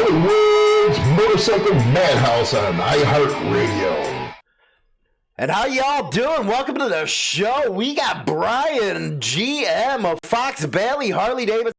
Hollywood's Motorcycle Madhouse on iHeartRadio. And how y'all doing? Welcome to the show. We got Brian, GM of Fox Valley Harley Davidson,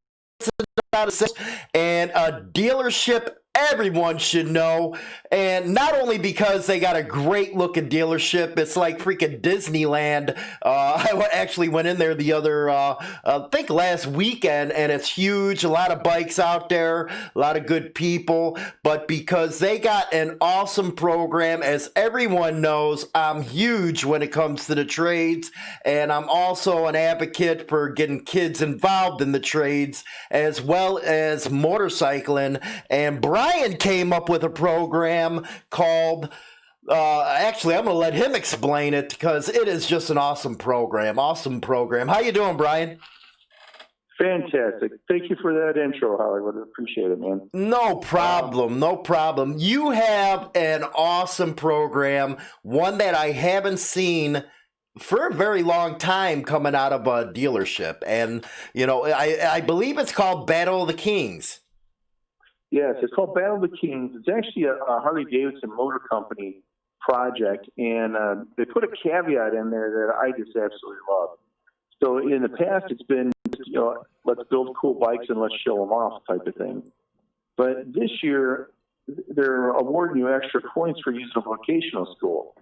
and a dealership everyone should know. And not only because they got a great looking dealership, it's like freaking Disneyland. I actually went in there the other, I think last weekend, and it's huge. A lot of bikes out there, a lot of good people, but because they got an awesome program. As everyone knows, I'm huge when it comes to the trades, and I'm also an advocate for getting kids involved in the trades as well as motorcycling. And Brian came up with a program called, actually, I'm going to let him explain it because it is just an awesome program. Awesome program. How you doing, Brian? Fantastic. Thank you for that intro, Hollywood. I appreciate it, man. No problem. No problem. You have an awesome program, one that I haven't seen for a very long time coming out of a dealership. And, you know, I believe it's called Battle of the Kings. Yes, it's called Battle of the Kings. It's actually a Harley Davidson Motor Company project, and they put a caveat in there that I just absolutely love. So in the past, it's been, you know, let's build cool bikes and let's show them off type of thing. But this year, they're awarding you extra points for using a vocational school.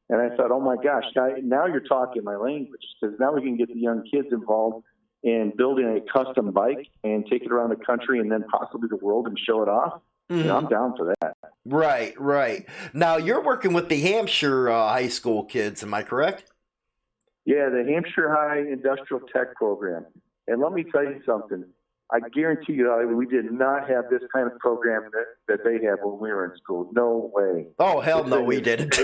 And I thought, oh my gosh, now you're talking my language, because now we can get the young kids involved in building a custom bike and take it around the country and then possibly the world and show it off. Mm-hmm. You know, I'm down for that. Right, right. Now, you're working with the Hampshire high school kids, am I correct? Yeah, the Hampshire High Industrial Tech Program. And let me tell you something. I guarantee you, we did not have this kind of program that they have when we were in school. No way. Oh, hell no, we didn't.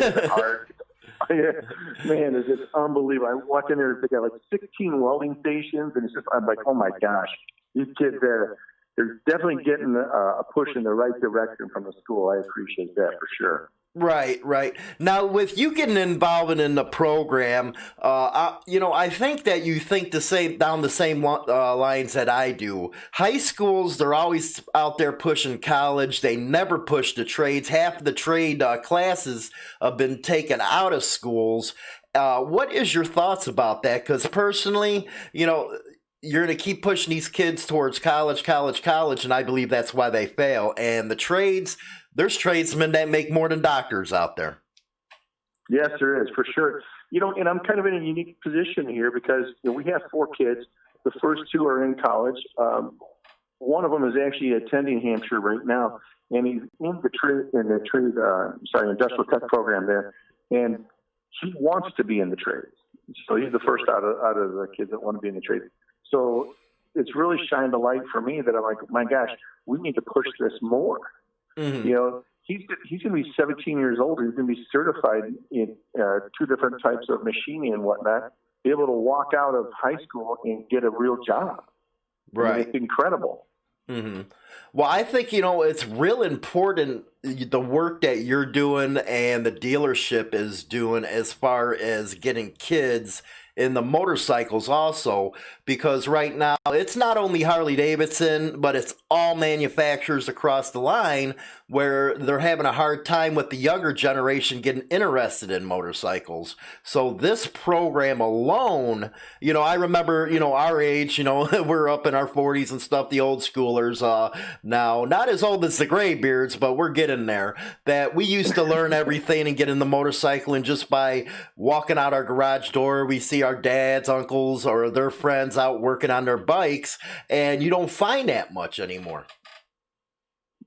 Man, it's just unbelievable. I walked in there, they got like 16 welding stations, and it's just, I'm like, oh my gosh, these kids there, they're definitely getting a push in the right direction from the school. I appreciate that for sure. Right, right. Now, with you getting involved in the program, I think that you think down the same lines that I do. High schools, they're always out there pushing college. They never push the trades. Half of the trade classes have been taken out of schools. What is your thoughts about that? Because personally, you know, you're going to keep pushing these kids towards college, and I believe that's why they fail. And the trades, there's tradesmen that make more than doctors out there. Yes, there is, for sure. You know, and I'm kind of in a unique position here because, you know, we have 4 kids. The first 2 are in college. One of them is actually attending Hampshire right now, and he's in the industrial tech program there, and he wants to be in the trades. So he's the first out of the kids that want to be in the trades. So it's really shined a light for me that I'm like, my gosh, we need to push this more. Mm-hmm. You know, he's going to be 17 years old. He's going to be certified in 2 different types of machining and whatnot, be able to walk out of high school and get a real job. Right. I mean, it's incredible. Mm-hmm. Well, I think, you know, it's real important, the work that you're doing and the dealership is doing as far as getting kids in the motorcycles also, because right now it's not only Harley Davidson, but it's all manufacturers across the line where they're having a hard time with the younger generation getting interested in motorcycles. So this program alone, you know, I remember, you know, our age, you know, we're up in our 40s and stuff, the old schoolers, now not as old as the graybeards, but we're getting there, that we used to learn everything and get in the motorcycle, and just by walking out our garage door, we see our dads, uncles, or their friends out working on their bikes, and you don't find that much anymore.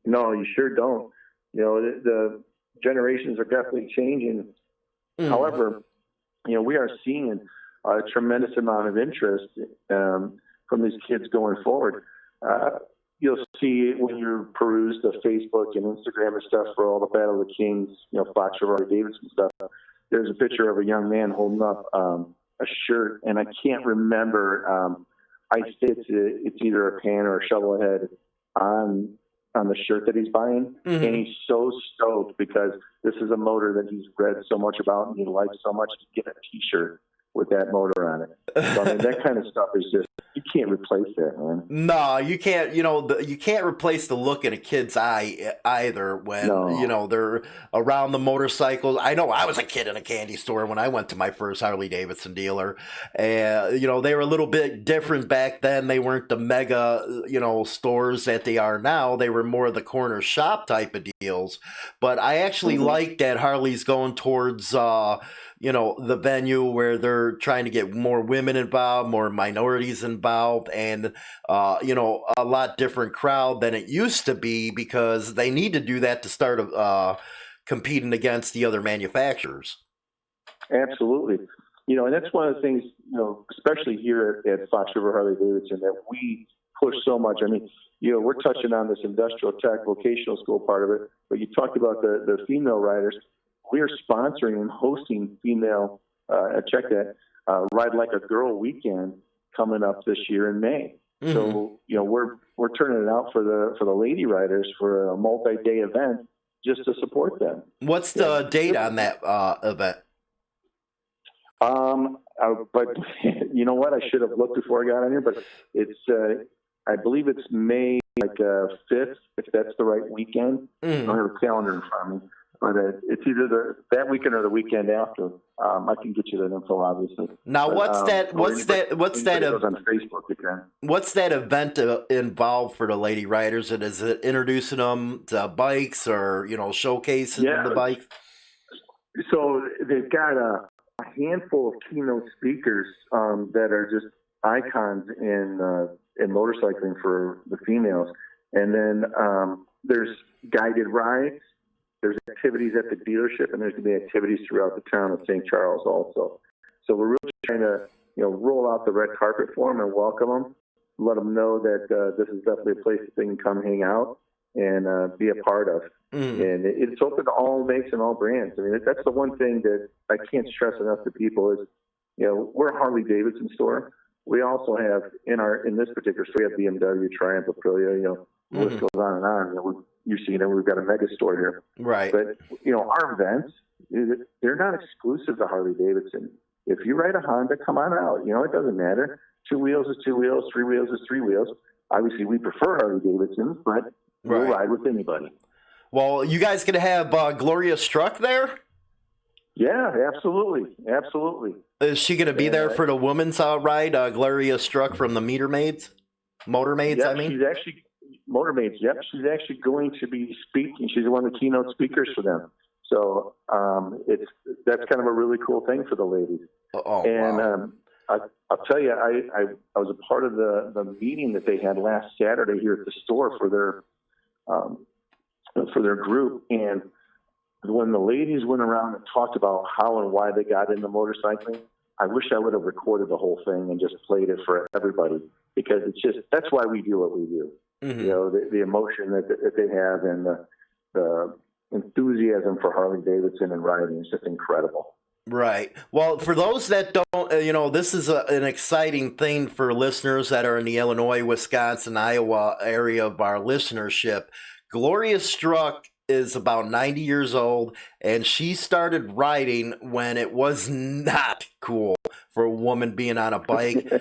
No, you sure don't. You know, the generations are definitely changing. Mm. However, you know, we are seeing a tremendous amount of interest from these kids going forward. You'll see when you peruse the Facebook and Instagram and stuff for all the Battle of the Kings, you know, Fox Valley Davidson stuff. There's a picture of a young man holding up a shirt, and I can't remember. I think it's either a pan or a shovel head on the shirt that he's buying, mm-hmm. and he's so stoked because this is a motor that he's read so much about and he likes so much to get a T-shirt with that motor on it. So, I mean, that kind of stuff is just, you can't replace that, man. No, you can't. You can't replace the look in a kid's eye either when No. they're around the motorcycles. I know I was a kid in a candy store when I went to my first Harley Davidson dealer, and they were a little bit different back then. They weren't the mega stores that they are now. They were more of the corner shop type of deals. But I actually like that Harley's going towards the venue where they're trying to get more women involved, more minorities involved, and a lot different crowd than it used to be, because they need to do that to start competing against the other manufacturers. Absolutely. And that's one of the things, especially here at Fox River Harley Davidson, that we push so much. I mean, we're touching on this industrial tech vocational school part of it, but you talked about the female riders. We're sponsoring and hosting female, check that, Ride Like a Girl weekend coming up this year in May. Mm-hmm. So, we're turning it out for the lady riders for a multi-day event just to support them. What's the date on that event? But you know what? I should have looked before I got on here, but it's, I believe it's May 5th, if that's the right weekend. I don't have a calendar in front of me, but it's either that weekend or the weekend after. I can get you that info, obviously. Now, what's that on Facebook, you can. What's that event involved for the lady riders? And is it introducing them to bikes or showcasing the bikes? So they've got a handful of keynote speakers that are just icons in motorcycling for the females, and then there's guided rides. There's activities at the dealership, and there's going to be activities throughout the town of St. Charles also. So we're really trying to, roll out the red carpet for them and welcome them, let them know that this is definitely a place that they can come hang out and be a part of. And it's open to all makes and all brands. I mean, that's the one thing that I can't stress enough to people is, we're a Harley Davidson store. We also have in this particular store, we have BMW, Triumph, Aprilia, the list goes on and on. You've seen it. We've got a mega store here. Right. But, our events, they're not exclusive to Harley Davidson. If you ride a Honda, come on out. It doesn't matter. 2 wheels is 2 wheels, 3 wheels is 3 wheels. Obviously, we prefer Harley Davidson, but we'll ride with anybody. Well, you guys going to have Gloria Struck there? Yeah, absolutely. Absolutely. Is she going to be there for the women's ride, Gloria Struck from the Motor Maids, yep, I mean? She's actually, Motor Maids, yep. She's actually going to be speaking. She's one of the keynote speakers for them. So that's kind of a really cool thing for the ladies. Wow. I'll tell you, I was a part of the meeting that they had last Saturday here at the store for their group. And when the ladies went around and talked about how and why they got into motorcycling, I wish I would have recorded the whole thing and just played it for everybody, because that's why we do what we do. Mm-hmm. The emotion that they have and the enthusiasm for Harley Davidson and riding is just incredible. Right. Well, for those that don't, this is an exciting thing for listeners that are in the Illinois, Wisconsin, Iowa area of our listenership. Gloria Struck is about 90 years old, and she started riding when it was not cool for a woman being on a bike.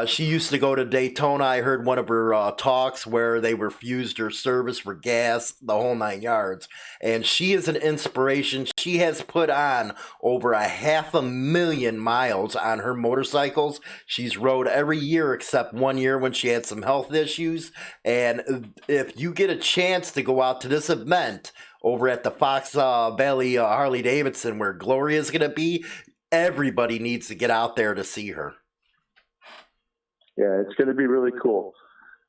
She used to go to Daytona. I heard one of her talks where they refused her service for gas, the whole 9 yards. And she is an inspiration. She has put on over 500,000 miles on her motorcycles. She's rode every year except 1 year when she had some health issues. And if you get a chance to go out to this event over at the Fox Valley Harley Davidson where Gloria is going to be, everybody needs to get out there to see her. Yeah, it's going to be really cool.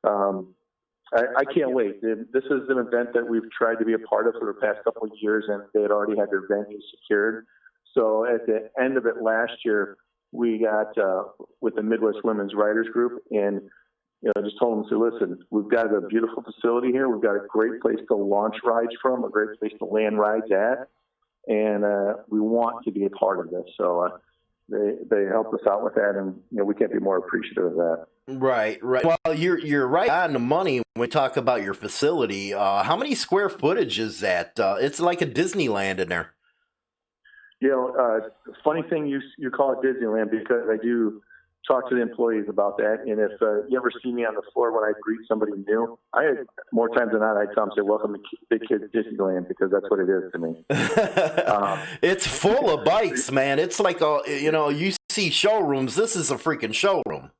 I can't wait. This is an event that we've tried to be a part of for the past couple of years, and they had already had their venue secured. So at the end of it last year, we got with the Midwest Women's Riders Group, and I just told them, so listen, we've got a beautiful facility here. We've got a great place to launch rides from, a great place to land rides at, and we want to be a part of this. So they helped us out with that, and we can't be more appreciative of that. Right. Well, you're right on the money when we talk about your facility. How many square footage is that? It's like a Disneyland in there. Funny thing you call it Disneyland, because I do talk to the employees about that. And if you ever see me on the floor when I greet somebody new, more times than not, I tell them, say, welcome to Big Kids Disneyland, because that's what it is to me. It's full of bikes, man. It's like, you see showrooms. This is a freaking showroom.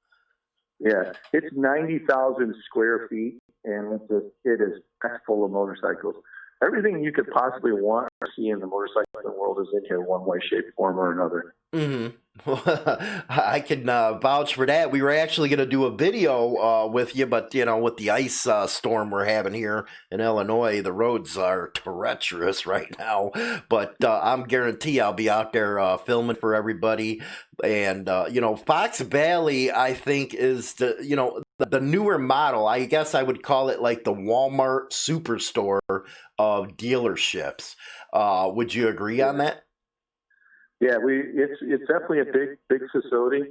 Yeah, it's 90,000 square feet, and it is packed full of motorcycles. Everything you could possibly want or see in the motorcycling world is in here, one way, shape, form, or another. Mm-hmm. I can vouch for that. We were actually going to do a video with you, but with the ice storm we're having here in Illinois, the roads are treacherous right now. But I'm guarantee I'll be out there filming for everybody. And Fox Valley, I think, is the newer model. I guess I would call it like the Walmart superstore of dealerships. Would you agree on that? Yeah, it's definitely a big facility.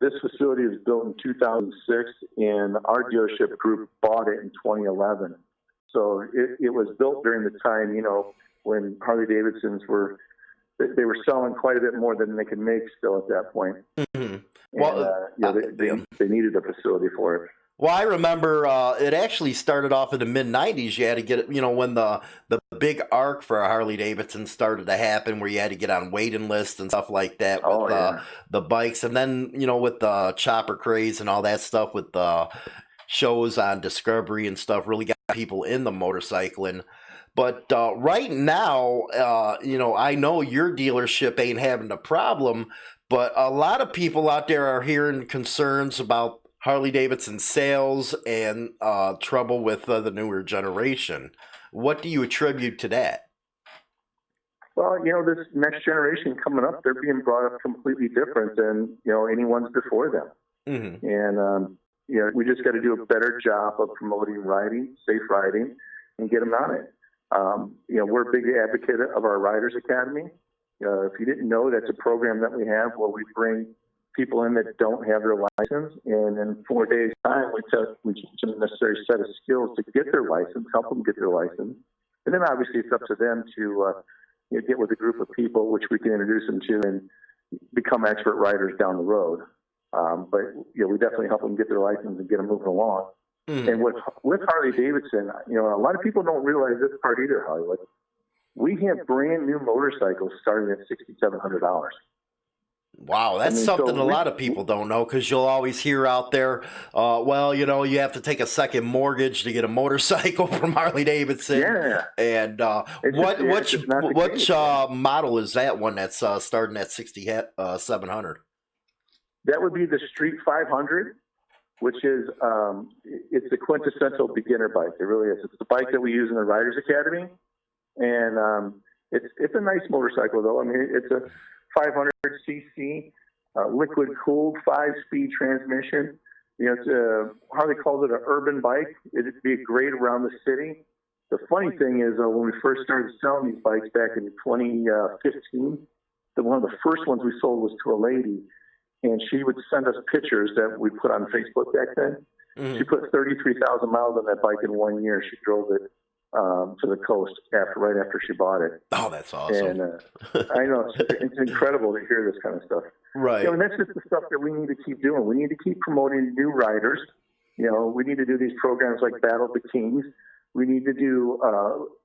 This facility was built in 2006, and our dealership group bought it in 2011. So it was built during the time, when Harley Davidsons were selling quite a bit more than they could make still at that point. Mm-hmm. And, they needed a facility for it. Well, I remember it actually started off in the mid-'90s. You had to get it, when the big arc for a Harley Davidson started to happen, where you had to get on waiting lists and stuff like that with the bikes. And then, with the chopper craze and all that stuff, with the shows on Discovery and stuff, really got people in the motorcycling. But right now, I know your dealership ain't having a problem, but a lot of people out there are hearing concerns about Harley Davidson sales and trouble with the newer generation. What do you attribute to that? Well, this next generation coming up, they're being brought up completely different than, any ones before them. Mm-hmm. And, we just got to do a better job of promoting riding, safe riding, and get them on it. We're a big advocate of our Riders Academy. If you didn't know, that's a program that we have where we bring people in that don't have their license, and in 4 days' time, we teach them the necessary set of skills to get their license, help them get their license, and then obviously it's up to them to get with a group of people which we can introduce them to and become expert riders down the road. But we definitely help them get their license and get them moving along. Mm. And with Harley Davidson, a lot of people don't realize this part either, Holly. Like, we have brand new motorcycles starting at $6,700. Wow, that's something a lot of people don't know, because you'll always hear out there, you have to take a second mortgage to get a motorcycle from Harley Davidson. Yeah. And which model is that one that's starting at $6,700? That would be the Street 500, which is it's the quintessential beginner bike. It really is. It's the bike that we use in the Riders Academy, and it's a nice motorcycle though. I mean, it's a 500cc, liquid cooled 5-speed transmission. It's Harley calls it an urban bike. It'd be great around the city. The funny thing is, when we first started selling these bikes back in 2015, one of the first ones we sold was to a lady, and she would send us pictures that we put on Facebook back then. Mm-hmm. She put 33,000 miles on that bike in 1 year. She drove it to the coast right after she bought it. Oh, that's awesome. And I know it's incredible to hear this kind of stuff. Right. And that's just the stuff that we need to keep doing. We need to keep promoting new riders. We need to do these programs like Battle of the Kings. We need to do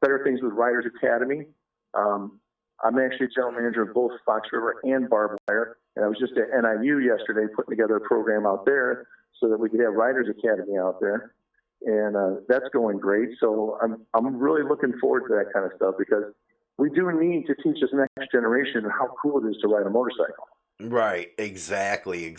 better things with Riders Academy. I'm actually general manager of both Fox River and Barbed Wire, and I was just at NIU yesterday putting together a program out there so that we could have Riders Academy out there. And that's going great. So I'm really looking forward to that kind of stuff, because we do need to teach this next generation how cool it is to ride a motorcycle. Right, exactly.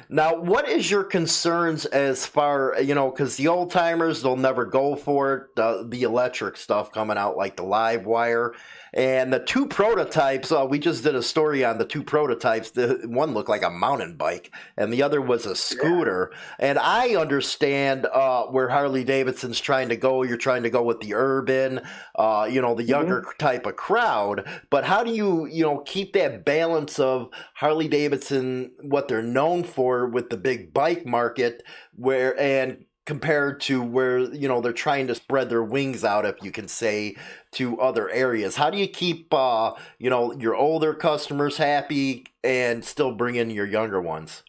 Now, what is your concerns as far, because the old timers, they'll never go for it, the electric stuff coming out like the live wire, and the two prototypes, we just did a story on the two prototypes. The one looked like a mountain bike, and the other was a scooter. Yeah. And I understand where Harley Davidson's trying to go. You're trying to go with the urban, the younger type of crowd. But how do you, keep that balance of Harley Davidson, what they're known for with the big bike market, and compared to where, you know, they're trying to spread their wings out, if you can say, to other areas? How do you keep, you know, your older customers happy and still bring in your younger ones?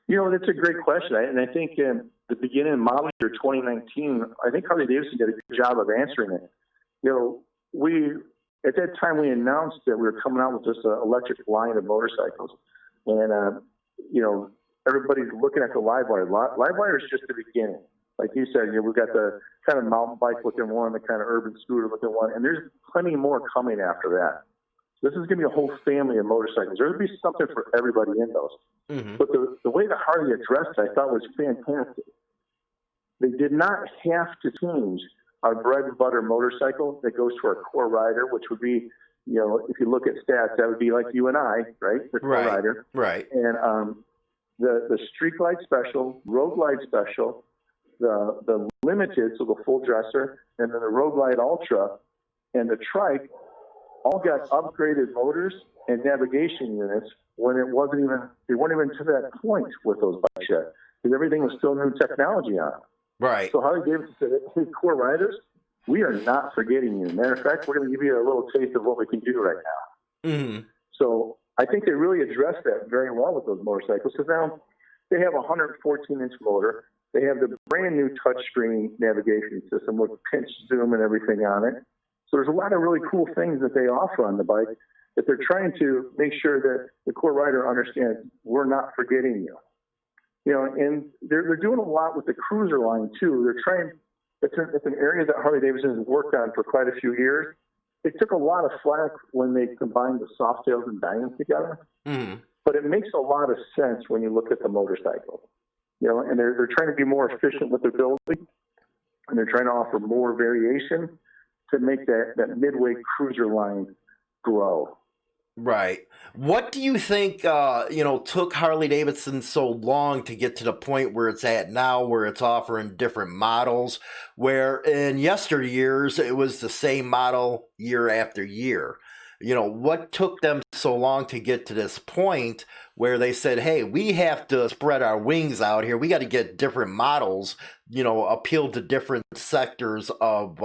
You know, that's a great question. And I think in the beginning of model year 2019, I think Harley Davidson did a good job of answering it. You know, at that time we announced that we were coming out with this electric line of motorcycles. And, you know, everybody's looking at the Livewire. Livewire is just the beginning. Like you said, you know, we've got the kind of mountain bike looking one, the kind of urban scooter looking one, and there's plenty more coming after that. This is going to be a whole family of motorcycles. There's going to be something for everybody in those. Mm-hmm. But the way that Harley addressed it, I thought was fantastic. They did not have to change our bread and butter motorcycle that goes to our core rider, which would be, you know, if you look at stats, that would be like you and I, right? The core rider. Right. And the Street Glide Special, Road Glide Special, the Limited, so the full dresser, and then the Road Glide Ultra, and the Trike, all got upgraded motors and navigation units when they weren't even to that point with those bikes yet, because everything was still new technology on them. Right. So Harley Davidson said, hey, core riders, we are not forgetting you. Matter of fact, we're going to give you a little taste of what we can do right now. Mm-hmm. So I think they really addressed that very well with those motorcycles, because now they have a 114-inch motor. They have the brand new touchscreen navigation system with pinch zoom and everything on it. So there's a lot of really cool things that they offer on the bike that they're trying to make sure that the core rider understands we're not forgetting you. You know, and they're doing a lot with the cruiser line too. They're trying. It's an area that Harley Davidson has worked on for quite a few years. It took a lot of flack when they combined the Softails and Diamonds together, but it makes a lot of sense when you look at the motorcycle. You know, and they're trying to be more efficient with their building, and they're trying to offer more variation to make that midway cruiser line grow. Right. What do you think, you know, took Harley Davidson so long to get to the point where it's at now, where it's offering different models, where in yesteryears it was the same model year after year? You know, what took them so long to get to this point where they said, hey, we have to spread our wings out here. We got to get different models, you know, appeal to different sectors of,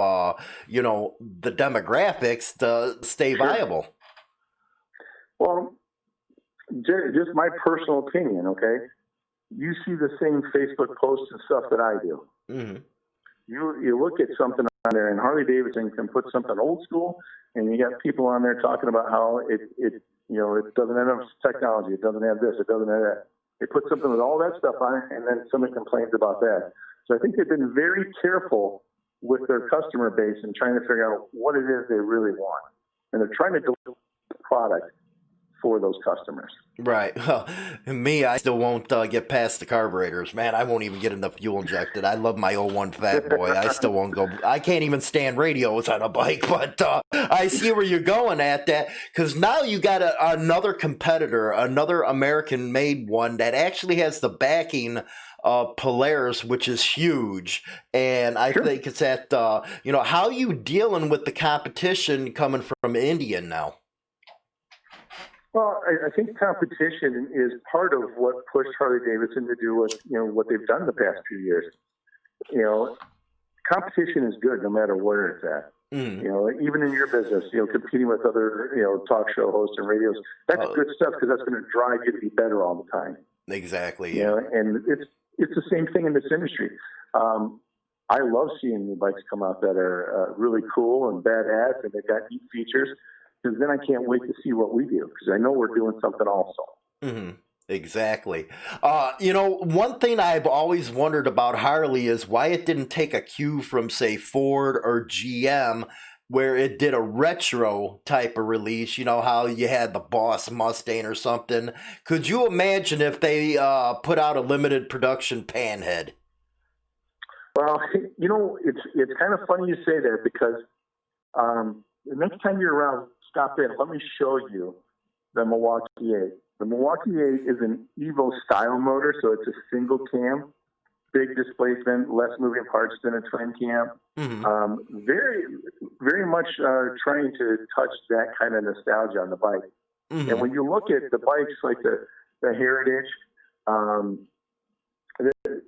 you know, the demographics to stay viable? Well, just my personal opinion, okay? You see the same Facebook posts and stuff that I do. Mm-hmm. You look at something on there, and Harley Davidson can put something old school, and you got people on there talking about how it you know, it doesn't have enough technology, it doesn't have this, it doesn't have that. They put something with all that stuff on it, and then somebody complains about that. So I think they've been very careful with their customer base and trying to figure out what it is they really want, and they're trying to deliver the product for those customers. Right. Well, me, I still won't get past the carburetors, man. I won't even get enough fuel injected. I love my 01 Fat Boy. I still won't go. I can't even stand radios on a bike, but I see where you're going at that, because now you got another competitor, another American-made one that actually has the backing of Polaris, which is huge. And I think it's at, you know, how you dealing with the competition coming from India now? Well, I think competition is part of what pushed Harley Davidson to do what they've done the past few years. You know, competition is good no matter where it's at. You know, even in your business, you know, competing with other, you know, talk show hosts and radios, that's good stuff, because that's going to drive you to be better all the time. Exactly. You know, and it's the same thing in this industry. I love seeing new bikes come out that are really cool and badass, and they've got neat features. Because then I can't wait to see what we do, because I know we're doing something also. Mm-hmm. Exactly. You know, one thing I've always wondered about Harley is why it didn't take a cue from, say, Ford or GM, where it did a retro type of release. You know, how you had the Boss Mustang or something. Could you imagine if they put out a limited production Panhead? Well, you know, it's kind of funny you say that, because the next time you're around, stop in. Let me show you the Milwaukee 8. The Milwaukee 8 is an Evo style motor, so it's a single cam, big displacement, less moving parts than a twin cam. Mm-hmm. Very, very much trying to touch that kind of nostalgia on the bike. Mm-hmm. And when you look at the bikes like the Heritage,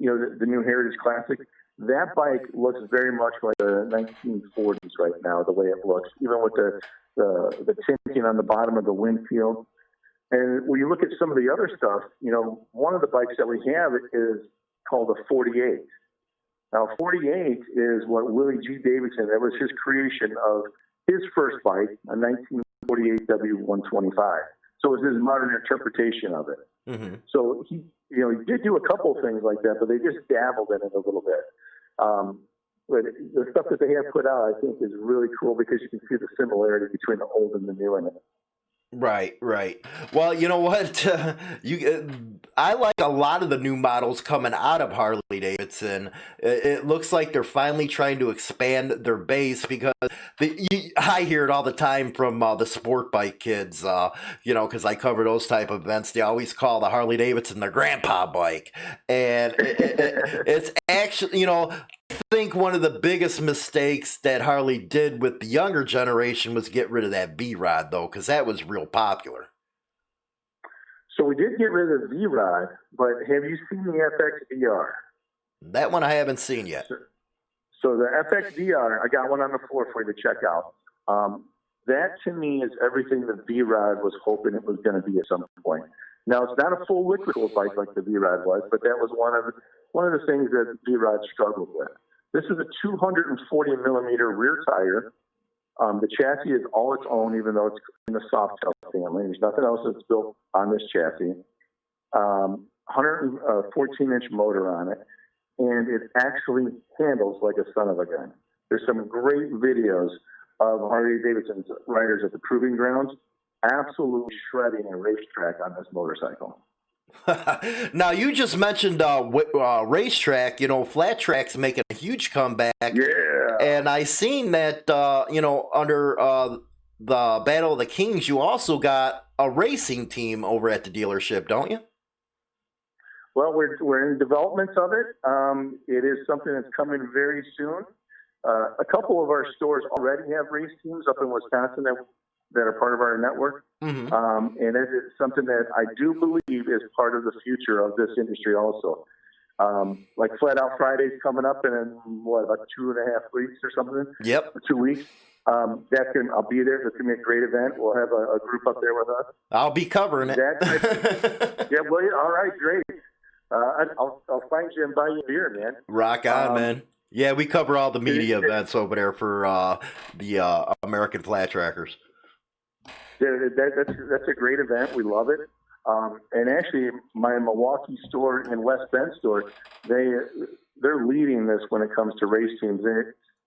the new Heritage Classic. That bike looks very much like the 1940s right now, the way it looks, even with the tinting on the bottom of the windshield. And when you look at some of the other stuff, one of the bikes that we have is called a 48. Now, 48 is what Willie G. Davidson, that was his creation of his first bike, a 1948 W125. So it was his modern interpretation of it. Mm-hmm. So he did do a couple of things like that, but they just dabbled in it a little bit. But the stuff that they have put out, I think, is really cool because you can see the similarity between the old and the new in it. Right. Well, you know what? I like a lot of the new models coming out of Harley Davidson. It looks like they're finally trying to expand their base because I hear it all the time from the sport bike kids, because I cover those type of events. They always call the Harley Davidson their grandpa bike. And it's actually, I think one of the biggest mistakes that Harley did with the younger generation was get rid of that V-Rod, though, because that was real popular. So we did get rid of the V-Rod, but have you seen the FX VR? That one I haven't seen yet. So the FX VR, I got one on the floor for you to check out. That, to me, is everything the V-Rod was hoping it was going to be at some point. Now, it's not a full liquid bike like the V-Rod was, but that was one of the things that V-Rod struggled with. This is a 240 millimeter rear tire. The chassis is all its own, even though it's in the Softail family. There's nothing else that's built on this chassis. 114-inch motor on it, and it actually handles like a son of a gun. There's some great videos of Harley Davidson's riders at the proving grounds absolutely shredding a racetrack on this motorcycle. Now, you just mentioned racetrack. Flat track's making a huge comeback. Yeah. And I seen that, under the Battle of the Kings, you also got a racing team over at the dealership, don't you? Well, we're in development of it. It is something that's coming very soon. A couple of our stores already have race teams up in Wisconsin that are part of our network. Mm-hmm. And it is something that I do believe is part of the future of this industry also. Like Flat Out Friday's coming up in, about 2.5 weeks or something? Yep. Or 2 weeks. I'll be there. It's going to be a great event. We'll have a group up there with us. I'll be covering it. Yeah, well, all right, great. I'll find you and buy you a beer, man. Rock on, man. Yeah, we cover all the media events over there for the American Flat Trackers. That's a great event. We love it. And actually, my Milwaukee store and West Bend store, they're leading this when it comes to race teams.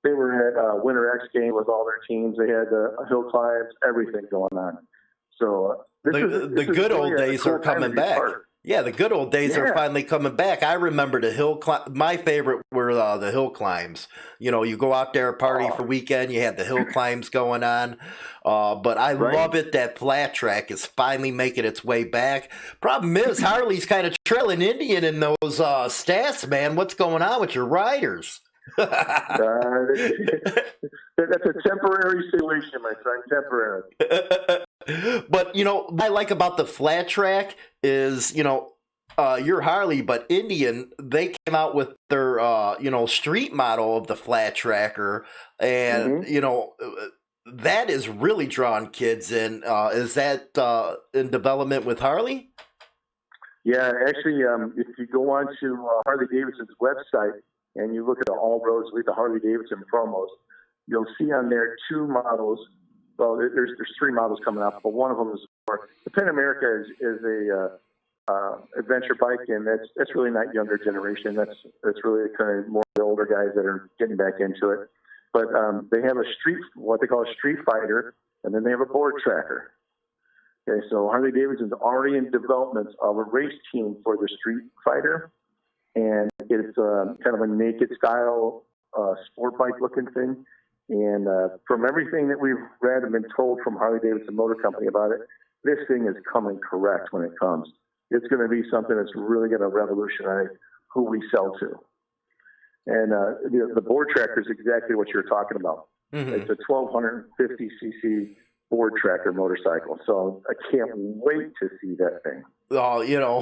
They were at Winter X Game with all their teams. They had hill climbs, everything going on. So the good old days are coming back. Yeah, the good old days are finally coming back. I remember the hill climb. My favorite were the hill climbs. You go out there, party for weekend. You had the hill climbs going on. But I love it that flat track is finally making its way back. Problem is, Harley's kind of trailing Indian in those stats, man. What's going on with your riders? That's a temporary solution, my friend. Temporary. But what I like about the flat track is your Harley, but Indian, they came out with their street model of the flat tracker, and that is really drawing kids in. Is that in development with Harley? Yeah, actually, if you go on to Harley Davidson's website and you look at the All Roads Lead the Harley Davidson promos, you'll see on there 2 models. Well, there's 3 models coming up, but one of them is the Pan America is a adventure bike, and that's really not younger generation. That's really kind of more the older guys that are getting back into it. But they have what they call a street fighter, and then they have a board tracker. Okay, so Harley Davidson's already in development of a race team for the street fighter, and it's kind of a naked style sport bike looking thing. And from everything that we've read and been told from Harley Davidson Motor Company about it, this thing is coming correct when it comes. It's going to be something that's really going to revolutionize who we sell to. And the board tracker is exactly what you're talking about. Mm-hmm. It's a 1,250cc board tracker motorcycle. So I can't wait to see that thing. you know,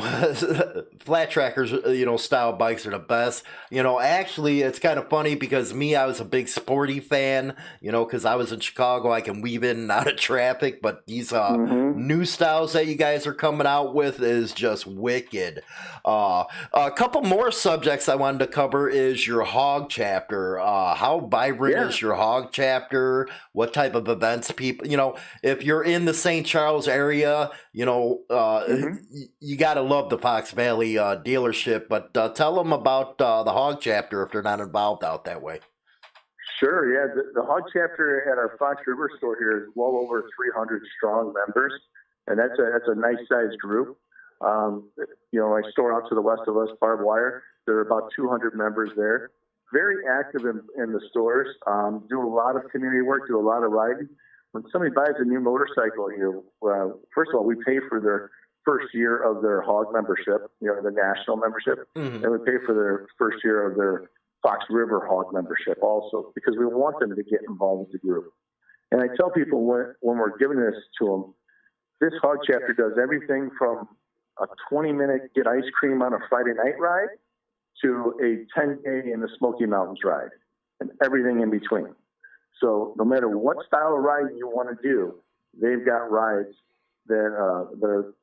flat trackers, style bikes are the best. Actually, it's kind of funny because I was a big sporty fan, because I was in Chicago. I can weave in and out of traffic, but these Mm-hmm. new styles that you guys are coming out with is just wicked. A couple more subjects I wanted to cover is your hog chapter. How vibrant Yeah. is your hog chapter? What type of events people, if you're in the St. Charles area, Mm-hmm. you got to love the Fox Valley dealership, but tell them about the hog chapter if they're not involved out that way. Sure. Yeah. The hog chapter at our Fox River store here is well over 300 strong members, and that's a nice sized group. I store out to the west of us, barbed wire. There are about 200 members there. Very active in the stores. Do a lot of community work. Do a lot of riding. When somebody buys a new motorcycle, first of all, we pay for their first year of their hog membership, the national membership, Mm-hmm. and we pay for their first year of their Fox River hog membership also, because we want them to get involved with the group. And I tell people when we're giving this to them, this hog chapter does everything from a 20-minute get ice cream on a Friday night ride to a 10-day in the Smoky Mountains ride and everything in between. So no matter what style of ride you want to do, they've got rides that'll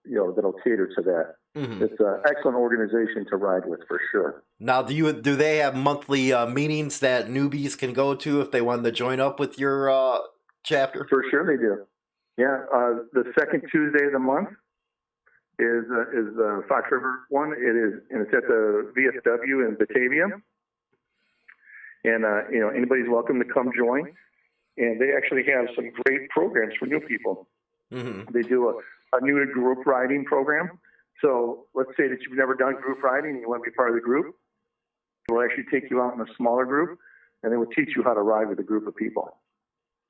cater to that. Mm-hmm. It's an excellent organization to ride with for sure. Now, do they have monthly meetings that newbies can go to if they wanted to join up with your chapter? For sure they do. Yeah, the second Tuesday of the month is the Fox River one. It's at the VFW in Batavia, and anybody's welcome to come join. And they actually have some great programs for new people. Mm-hmm. They do a new to group riding program. So let's say that you've never done group riding and you want to be part of the group. We'll actually take you out in a smaller group, and they will teach you how to ride with a group of people.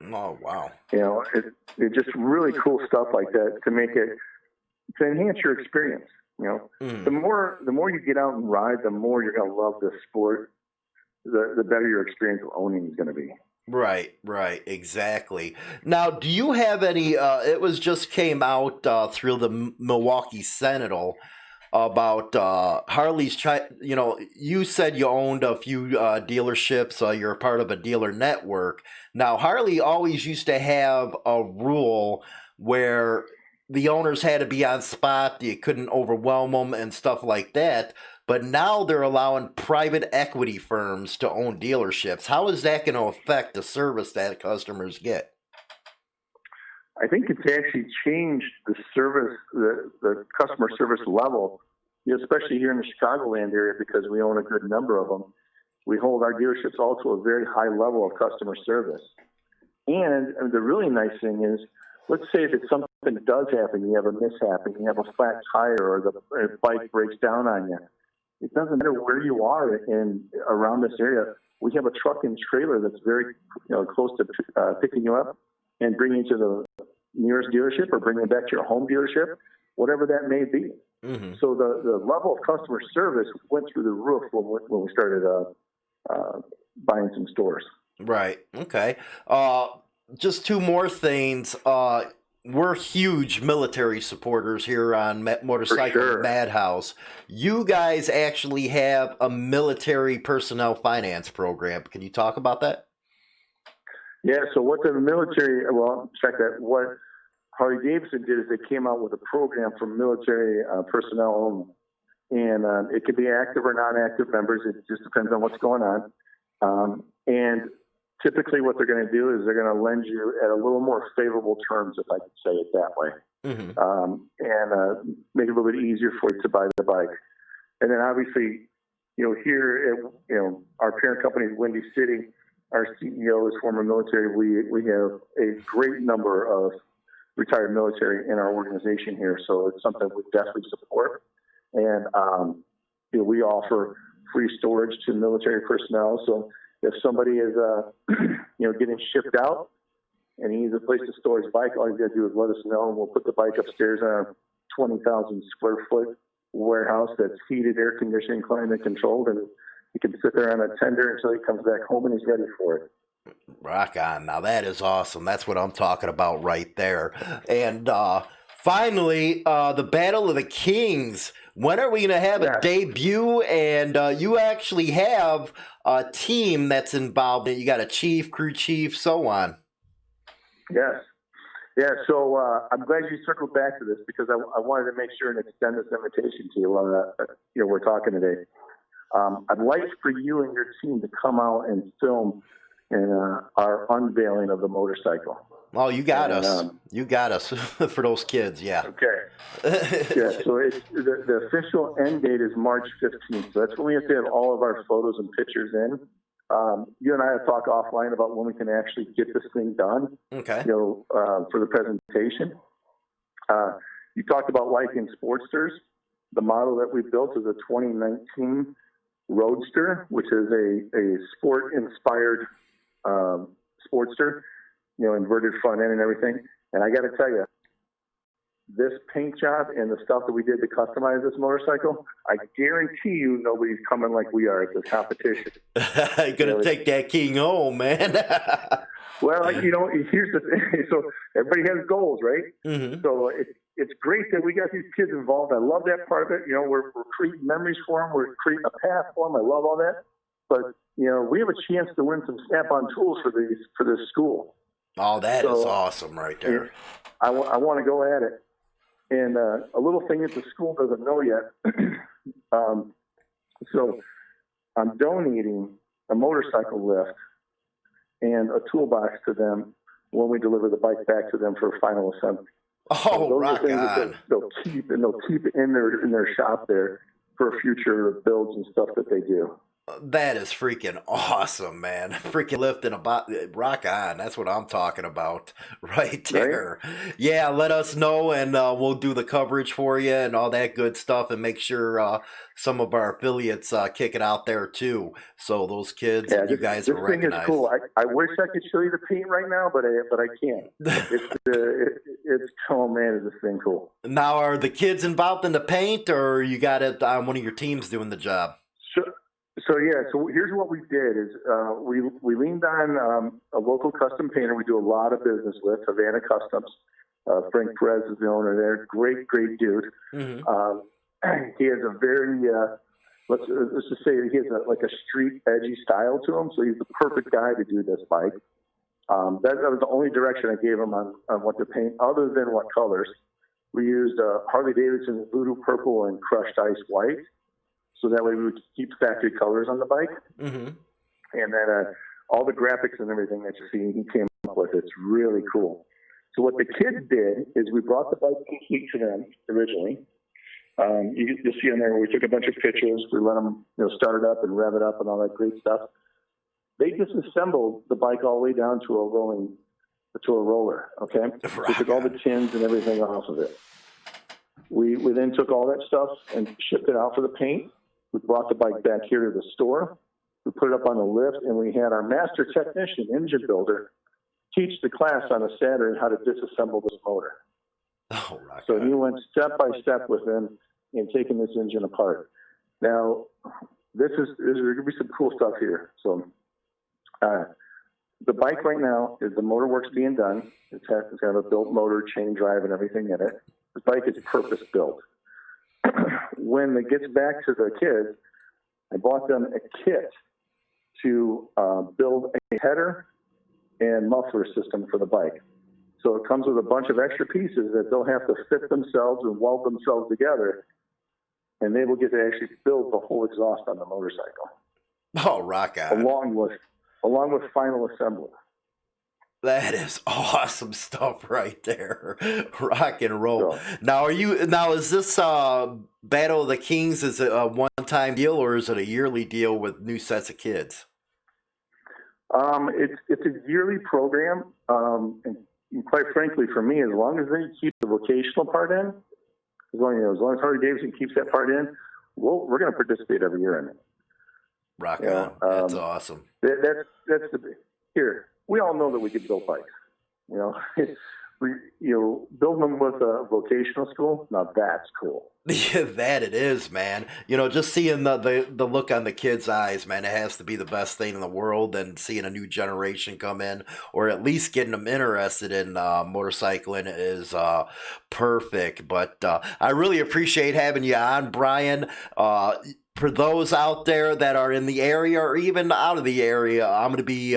Oh, wow. It's just really cool stuff like that to enhance your experience. Mm. The more you get out and ride, the more you're going to love this sport. The better your experience of owning is going to be. Right, exactly. Now, do you have any? It was just came out through the Milwaukee Sentinel about Harley's. You said you owned a few dealerships. You're a part of a dealer network. Now, Harley always used to have a rule where the owners had to be on spot. You couldn't overwhelm them and stuff like that. But now they're allowing private equity firms to own dealerships. How is that going to affect the service that customers get? I think it's actually changed the service, the customer service level, especially here in the Chicagoland area, because we own a good number of them. We hold our dealerships all to a very high level of customer service. And the really nice thing is, let's say that something does happen, you have a mishap, and you have a flat tire or the bike breaks down on you. It doesn't matter where you are around this area. We have a truck and trailer that's very close to picking you up and bringing you to the nearest dealership or bringing you back to your home dealership, whatever that may be. Mm-hmm. So the level of customer service went through the roof when we started buying some stores. Right. Okay. Just two more things. We're huge military supporters here on Motorcycle Madhouse. You guys actually have a military personnel finance program. Can you talk about that? Yeah, so what the military, what Harley Davidson did is they came out with a program for military personnel only. And it could be active or non-active members. It just depends on what's going on. And typically what they're going to do is they're going to lend you at a little more favorable terms, if I could say it that way, and make it a little bit easier for you to buy the bike. And then obviously, here at our parent company, Windy City, our CEO is former military. We have a great number of retired military in our organization here, so it's something we definitely support. And we offer free storage to military personnel. So if somebody is, getting shipped out and he needs a place to store his bike, all he's got to do is let us know, and we'll put the bike upstairs in our 20,000 square foot warehouse that's heated, air conditioned, climate controlled, and he can sit there on a tender until he comes back home and he's ready for it. Rock on. Now that is awesome. That's what I'm talking about right there. And Finally, the Battle of the Kings. When are we going to have a debut? And you actually have a team that's involved. You got a chief, crew chief, so on. Yes. Yeah, so I'm glad you circled back to this because I wanted to make sure and extend this invitation to you while we're talking today. I'd like for you and your team to come out and film in our unveiling of the motorcycle. Oh, you got us. You got us for those kids, yeah. Okay. Yeah, so the official end date is March 15th. So that's when we have to have all of our photos and pictures in. You and I have talked offline about when we can actually get this thing done. Okay. For the presentation. You talked about liking Sportsters. The model that we built is a 2019 Roadster, which is a sport-inspired Sportster, inverted front end and everything. And I got to tell you, this paint job and the stuff that we did to customize this motorcycle, I guarantee you nobody's coming like we are at this competition. You're going to take that king home, man. Well, here's the thing. So everybody has goals, right? Mm-hmm. So it's great that we got these kids involved. I love that part of it. We're creating memories for them. We're creating a path for them. I love all that. But, we have a chance to win some Snap-on tools for this school. Oh, that is awesome right there. I want to go at it. And a little thing that the school doesn't know yet. So I'm donating a motorcycle lift and a toolbox to them when we deliver the bike back to them for final assembly. Oh, so rock on. They'll keep it in their shop there for future builds and stuff that they do. That is freaking awesome, man. Freaking lifting rock on. That's what I'm talking about right there. Right? Yeah, let us know and we'll do the coverage for you and all that good stuff and make sure some of our affiliates kick it out there too. So those kids, you guys are recognized. This thing is cool. I wish I could show you the paint right now, but I can't. It's oh man, is this thing cool. Now, are the kids involved in the paint or you got it on one of your teams doing the job? So here's what we did is we leaned on a local custom painter we do a lot of business with, Havana Customs. Frank Perez is the owner there. Great dude. Mm-hmm. He has a very let's just say he has a street edgy style to him. So he's the perfect guy to do this bike. That was the only direction I gave him on what to paint, other than what colors. We used Harley Davidson Voodoo Purple and Crushed Ice White. So that way we would keep factory colors on the bike. Mm-hmm. And then all the graphics and everything that you see, he came up with. It's really cool. So what the kids did is we brought the bike complete to them originally. You'll see on there where we took a bunch of pictures. We let them start it up and rev it up and all that great stuff. They disassembled the bike all the way down to a roller, okay? Right. We took all the tins and everything off of it. We then took all that stuff and shipped it out for the paint. We brought the bike back here to the store. We put it up on the lift, and we had our master technician, engine builder, teach the class on a Saturday how to disassemble this motor. Oh, right. So he went step by step with them in taking this engine apart. Now, there's going to be some cool stuff here. So the bike right now is the motor work's being done. It's got a built motor, chain drive, and everything in it. The bike is purpose built. When it gets back to the kids, I bought them a kit to build a header and muffler system for the bike. So it comes with a bunch of extra pieces that they'll have to fit themselves and weld themselves together, and they will get to actually build the whole exhaust on the motorcycle. Oh, rock on. Along with final assembly. That is awesome stuff right there. Rock and roll. So, now is this Battle of the Kings, is it a one-time deal or is it a yearly deal with new sets of kids? It's a yearly program. And quite frankly, for me, as long as they keep the vocational part in, as long as Harley Davidson keeps that part in, we're going to participate every year in it. Rock on. That's awesome. That's the here. We all know that we can build bikes. Building them with a vocational school, now that's cool. Yeah, that it is, man. You know, just seeing the look on the kids' eyes, man, it has to be the best thing in the world. And seeing a new generation come in, or at least getting them interested in motorcycling, is perfect. But I really appreciate having you on, Brian. For those out there that are in the area or even out of the area, I'm going to be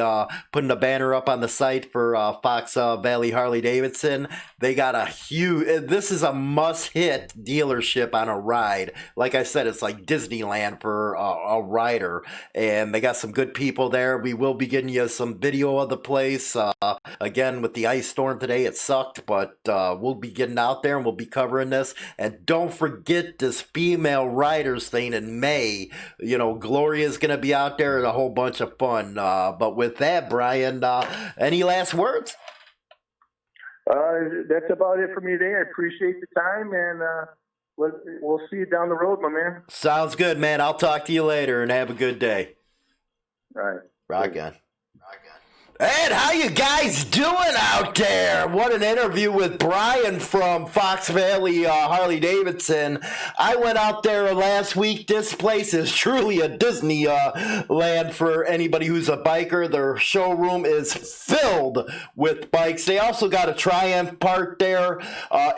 putting a banner up on the site for Fox Valley Harley Davidson. They got a huge, this is a must-hit dealership on a ride. Like I said, it's like Disneyland for a rider. And they got some good people there. We will be getting you some video of the place. Again, with the ice storm today, it sucked, but we'll be getting out there and we'll be covering this. And don't forget this female riders thing in May. You know, Gloria's going to be out there and a whole bunch of fun. But with that, Brian, any last words? That's about it for me today. I appreciate the time, and we'll see you down the road, my man. Sounds good, man. I'll talk to you later, and have a good day. All right. Rock on. And how you guys doing out there? What an interview with Brian from Fox Valley Harley Davidson. I went out there last week. This place is truly a Disney land for anybody who's a biker. Their showroom is filled with bikes. They also got a Triumph part there.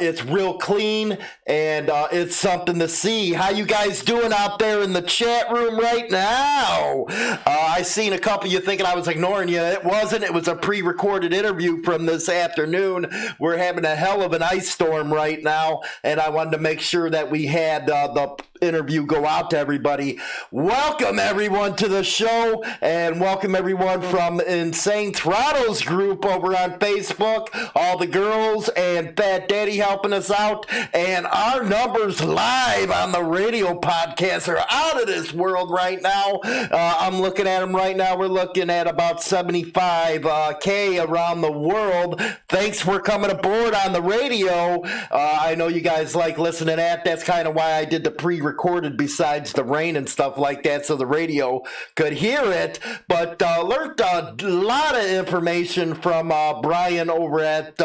It's real clean, and it's something to see. How you guys doing out there in the chat room right now? I seen a couple of you thinking I was ignoring you. It wasn't. It was a pre-recorded interview from this afternoon. We're having a hell of an ice storm right now, and I wanted to make sure that we had the interview go out to everybody. Welcome everyone to the show, and welcome everyone from Insane Throttle's group over on Facebook. All the girls and Fat Daddy helping us out, and our numbers live on the radio podcast are out of this world right now. I'm looking at them right now. We're looking at about 75K around the world. Thanks for coming aboard on the radio. I know you guys like listening to that. That's kind of why I did the pre-recorded besides the rain and stuff like that, so the radio could hear it. But learned a lot of information from Brian over at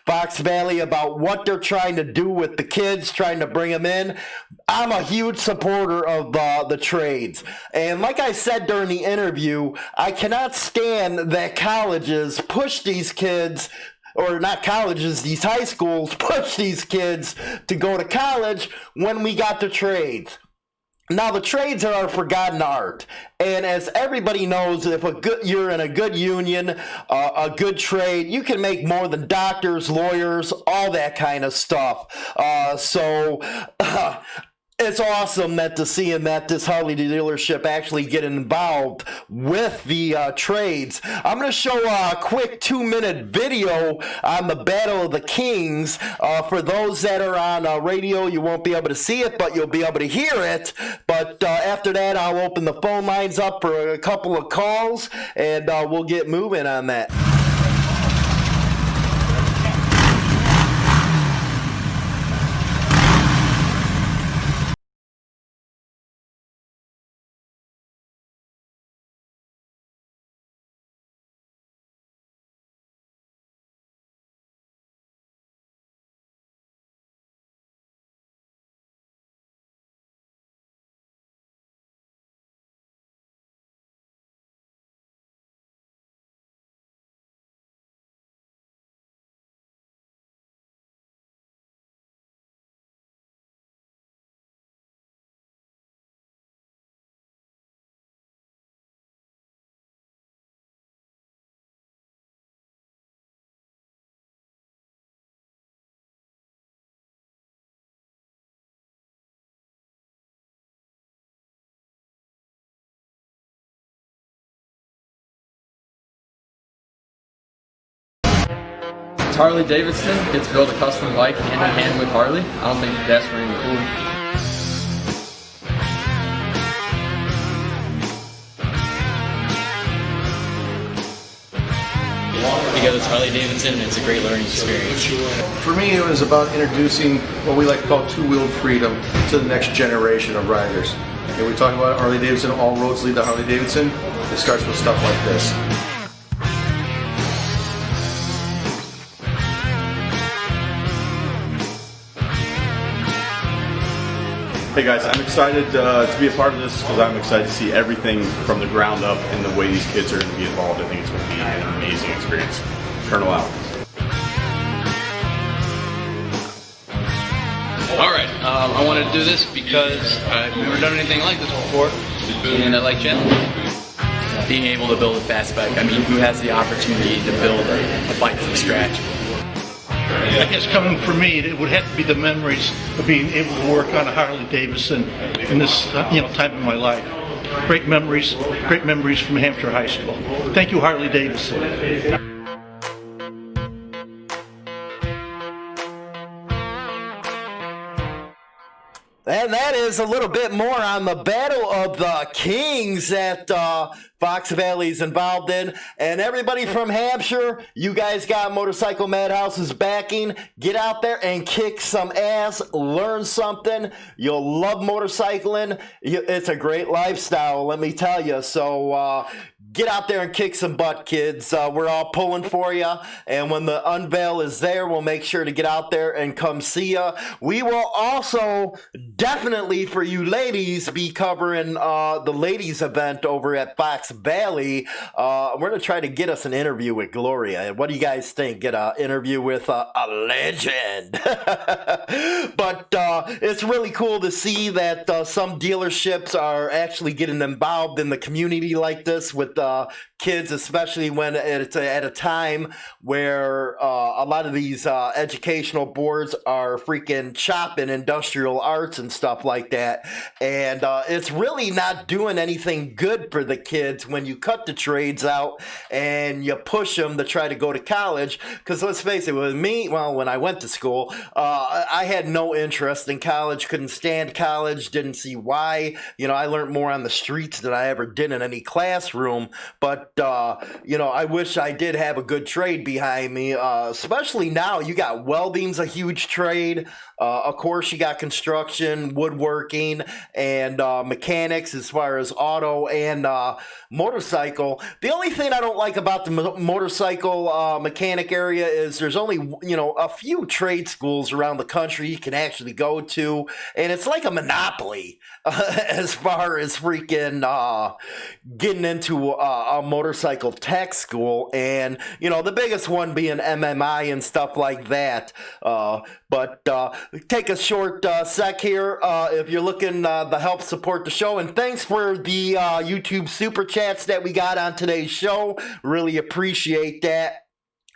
Fox Valley about what they're trying to do with the kids, trying to bring them in. I'm a huge supporter of the trades. And like I said during the interview, I cannot stand that colleges push these kids, or not colleges, these high schools push these kids to go to college when we got the trades. Now, the trades are a forgotten art, and as everybody knows, if you're in a good union, a good trade, you can make more than doctors, lawyers, all that kind of stuff. It's awesome to seeing that this Harley dealership actually get involved with the trades. I'm going to show a quick 2-minute video on the Battle of the Kings. For those that are on radio, you won't be able to see it, but you'll be able to hear it. But after that, I'll open the phone lines up for a couple of calls, and we'll get moving on that. It's Harley Davidson. Gets to build a custom bike hand in hand with Harley. I don't think that's really cool. Because it's Harley Davidson, it's a great learning experience. For me, it was about introducing what we like to call two-wheeled freedom to the next generation of riders. And we talk about Harley Davidson, all roads lead to Harley Davidson. It starts with stuff like this. Hey guys, I'm excited to be a part of this because I'm excited to see everything from the ground up and the way these kids are going to be involved. I think it's going to be an amazing experience. Colonel out. All right, I wanted to do this because I've never done anything like this before, and I like challenges. Being able to build a fast bike, I mean, who has the opportunity to build a bike from scratch? I guess coming from me, it would have to be the memories of being able to work on a Harley Davidson in this time in my life. Great memories from Hampshire High School. Thank you, Harley Davidson. And that is a little bit more on the Battle of the Kings that Fox Valley's involved in. And everybody from Hampshire, you guys got Motorcycle Madhouse's backing. Get out there and kick some ass. Learn something. You'll love motorcycling. It's a great lifestyle, let me tell you. So get out there and kick some butt, kids. We're all pulling for you. And when the unveil is there, we'll make sure to get out there and come see you. We will also definitely, for you ladies, be covering the ladies event over at Fox Valley. We're going to try to get us an interview with Gloria. What do you guys think? Get an interview with a legend. But it's really cool to see that some dealerships are actually getting involved in the community like this with kids, especially when it's at a time where a lot of these educational boards are freaking chopping industrial arts and stuff like that. And it's really not doing anything good for the kids when you cut the trades out and you push them to try to go to college. Because let's face it, with me, well, when I went to school, I had no interest in college, couldn't stand college, didn't see why. I learned more on the streets than I ever did in any classroom. But, I wish I did have a good trade behind me, especially now. You got welding's a huge trade. Of course, you got construction, woodworking, and mechanics as far as auto and motorcycle. The only thing I don't like about the motorcycle mechanic area is there's only, a few trade schools around the country you can actually go to, and it's like a monopoly as far as freaking getting into a motorcycle tech school, and the biggest one being MMI and stuff like that. But take a short sec here if you're looking to help support the show. And thanks for the YouTube super chats that we got on today's show. Really appreciate that.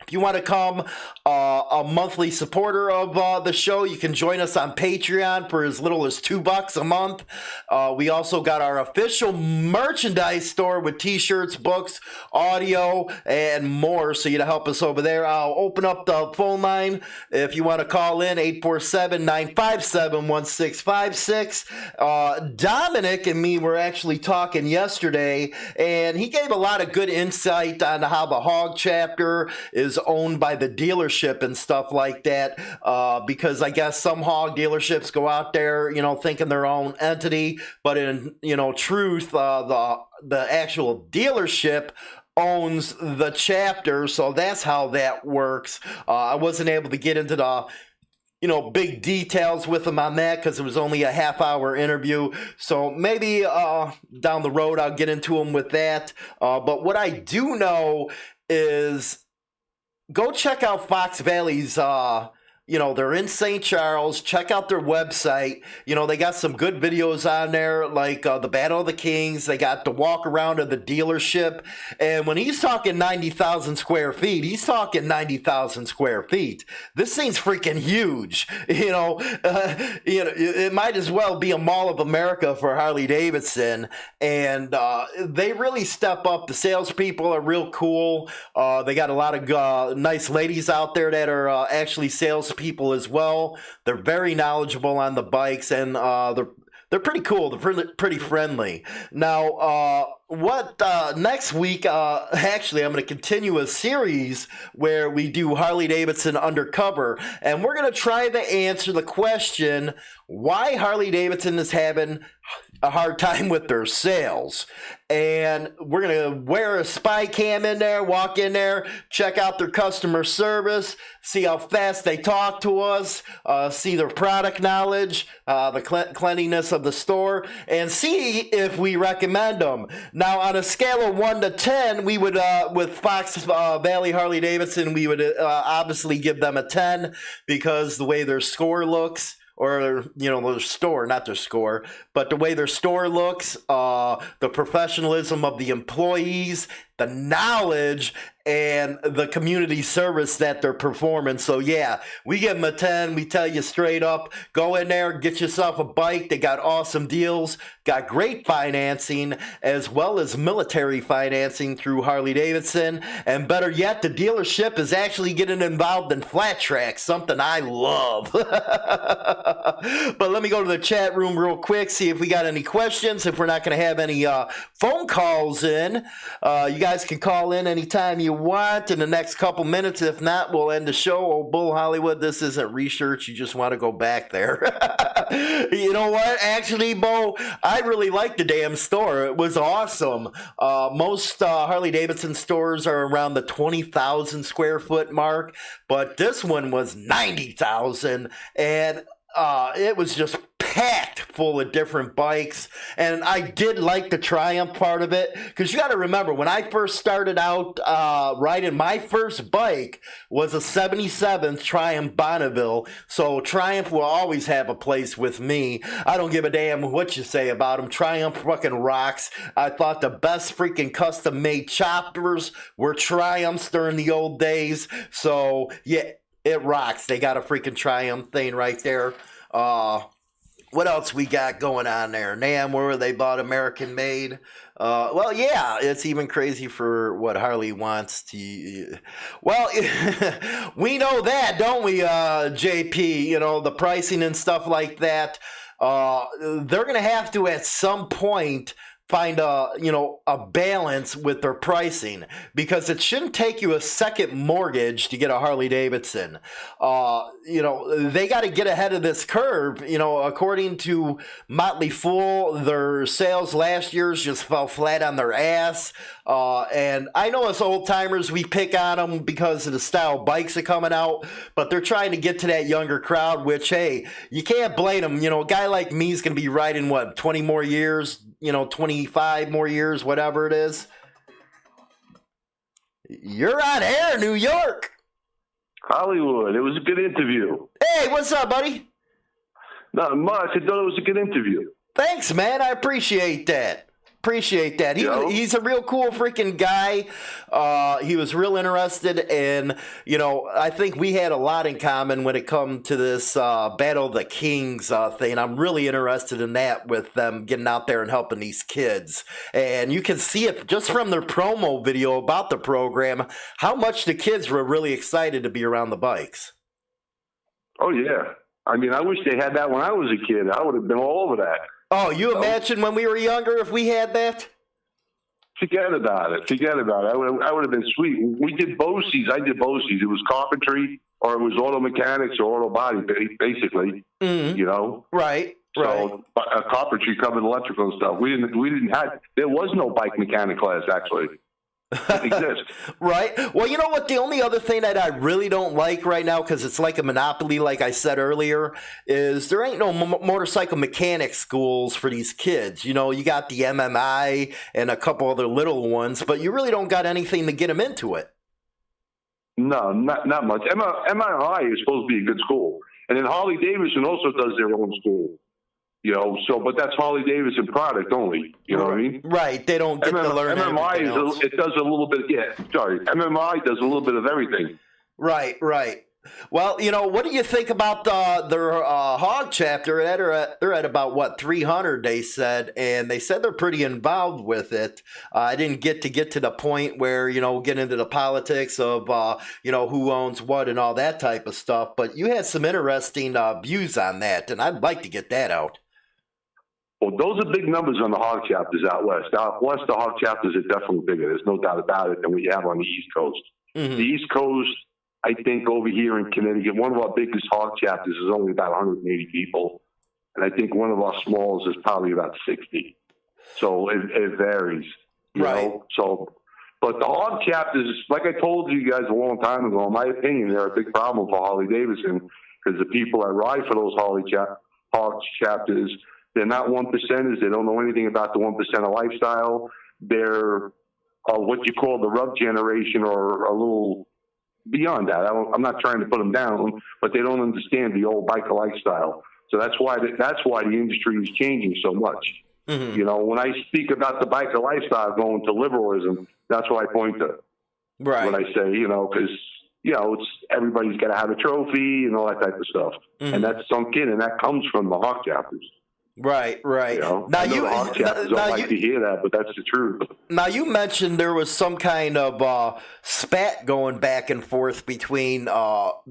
If you want to become a monthly supporter of the show, you can join us on Patreon for as little as $2 a month. We also got our official merchandise store with t-shirts, books, audio, and more. So you to help us over there. I'll open up the phone line if you want to call in, 847-957-1656. Dominic and me were actually talking yesterday, and he gave a lot of good insight on how the Hog chapter is owned by the dealership and stuff like that, because I guess some hog dealerships go out there, thinking their own entity, but in truth, the actual dealership owns the chapter. So that's how that works. I wasn't able to get into the big details with him on that because it was only a half-hour interview. So maybe down the road I'll get into him with that. But what I do know is go check out Fox Valley's, they're in St. Charles. Check out their website. They got some good videos on there, like the Battle of the Kings. They got the walk around of the dealership. And when he's talking 90,000 square feet, he's talking 90,000 square feet. This thing's freaking huge. It might as well be a Mall of America for Harley Davidson. And they really step up. The salespeople are real cool. They got a lot of nice ladies out there that are actually salespeople as well. They're very knowledgeable on the bikes, and they're pretty cool. They're pretty friendly. Now, next week, actually, I'm going to continue a series where we do Harley Davidson Undercover, and we're going to try to answer the question why Harley Davidson is having a hard time with their sales. And we're going to wear a spy cam in there, walk in there, check out their customer service, see how fast they talk to us, see their product knowledge, the cleanliness of the store, and see if we recommend them. Now, on a scale of 1 to 10, we would, with Fox Valley Harley Davidson, we would obviously give them a 10 because the way their score looks. Or, their store, not their score, but the way their store looks, the professionalism of the employees, the knowledge, and the community service that they're performing. So, yeah, we give them a 10. We tell you straight up, go in there, get yourself a bike. They got awesome deals, got great financing, as well as military financing through Harley Davidson. And better yet, the dealership is actually getting involved in flat tracks, something I love. But let me go to the chat room real quick, see if we got any questions. If we're not going to have any phone calls in, you guys can call in anytime you want in the next couple minutes. If not, we'll end the show. Oh, Bull Hollywood, this isn't research. You just want to go back there. You know what? Actually, Bo, I really liked the damn store. It was awesome. Most Harley Davidson stores are around the 20,000 square foot mark, but this one was 90,000, and it was just packed full of different bikes. And I did like the Triumph part of it, because you got to remember, when I first started out riding, my first bike was a 77th Triumph Bonneville. So Triumph will always have a place with me. I don't give a damn what you say about them. Triumph fucking rocks. I thought the best freaking custom made choppers were Triumphs during the old days. So yeah, it rocks. They got a freaking Triumph thing right there. What else we got going on there? NAMM, where they bought American made. Well, yeah, it's even crazy for what Harley wants to. Well, we know that, don't we, JP? The pricing and stuff like that. They're going to have to, at some point, find a balance with their pricing, because it shouldn't take you a second mortgage to get a Harley Davidson. They got to get ahead of this curve. According to Motley Fool, their sales last year just fell flat on their ass. And I know us old timers, we pick on them because of the style bikes are coming out, but they're trying to get to that younger crowd, which, hey, you can't blame them. A guy like me is going to be riding, 20 more years, 25 more years, whatever it is. You're on air, New York. Hollywood. It was a good interview. Hey, what's up, buddy? Not much. I thought it was a good interview. Thanks, man. I appreciate that. He's a real cool freaking guy. He was real interested, and I think we had a lot in common when it come to this Battle of the Kings thing. I'm really interested in that, with them getting out there and helping these kids. And you can see it just from their promo video about the program, how much the kids were really excited to be around the bikes. Oh yeah. I mean, I wish they had that when I was a kid. I would have been all over that. Oh, you imagine when we were younger if we had that? Forget about it. I would have been sweet. We did BOCES. I did BOCES. It was carpentry, or it was auto mechanics or auto body, basically. Mm-hmm. Right. So carpentry covered electrical and stuff. We didn't have. There was no bike mechanic class actually. It exists. Right. Well, you know what? The only other thing that I really don't like right now, because it's like a monopoly, like I said earlier, is there ain't no motorcycle mechanic schools for these kids. You got the MMI and a couple other little ones, but you really don't got anything to get them into it. No, not much. MMI is supposed to be a good school, and then Harley Davidson also does their own school. But that's Harley Davidson product only. You know what I mean? Right. They don't get to learn MMI it does a little bit. Yeah, sorry. MMI does a little bit of everything. Right. Well, what do you think about their hog chapter? They're at about 300, they said, and they said they're pretty involved with it. I didn't get to the point where get into the politics of who owns what and all that type of stuff. But you had some interesting views on that, and I'd like to get that out. Well, those are big numbers on the hog chapters out west. Out west, the hog chapters are definitely bigger. There's no doubt about it than we have on the East Coast. Mm-hmm. The East Coast, I think over here in Connecticut, one of our biggest hog chapters is only about 180 people. and I think one of our smalls is probably about 60. So it varies, you know. So, but the hog chapters, like I told you guys a long time ago, in my opinion, they're a big problem for Harley Davidson because the people that ride for those hog chapters, they're not 1%ers. They don't know anything about the 1%er lifestyle. They're what you call the rub generation, or a little beyond that. I'm not trying to put them down, but they don't understand the old biker lifestyle. So that's why the industry is changing so much. You know, when I speak about the biker lifestyle going to liberalism, that's what I point to. Right. When I say, you know, because, you know, it's everybody's got to have a trophy and all that type of stuff. And that's sunk in, and that comes from the hog chapters. Right. You know? Now the hog chapters don't like to hear that, but that's the truth. Now, you mentioned there was some kind of spat going back and forth between the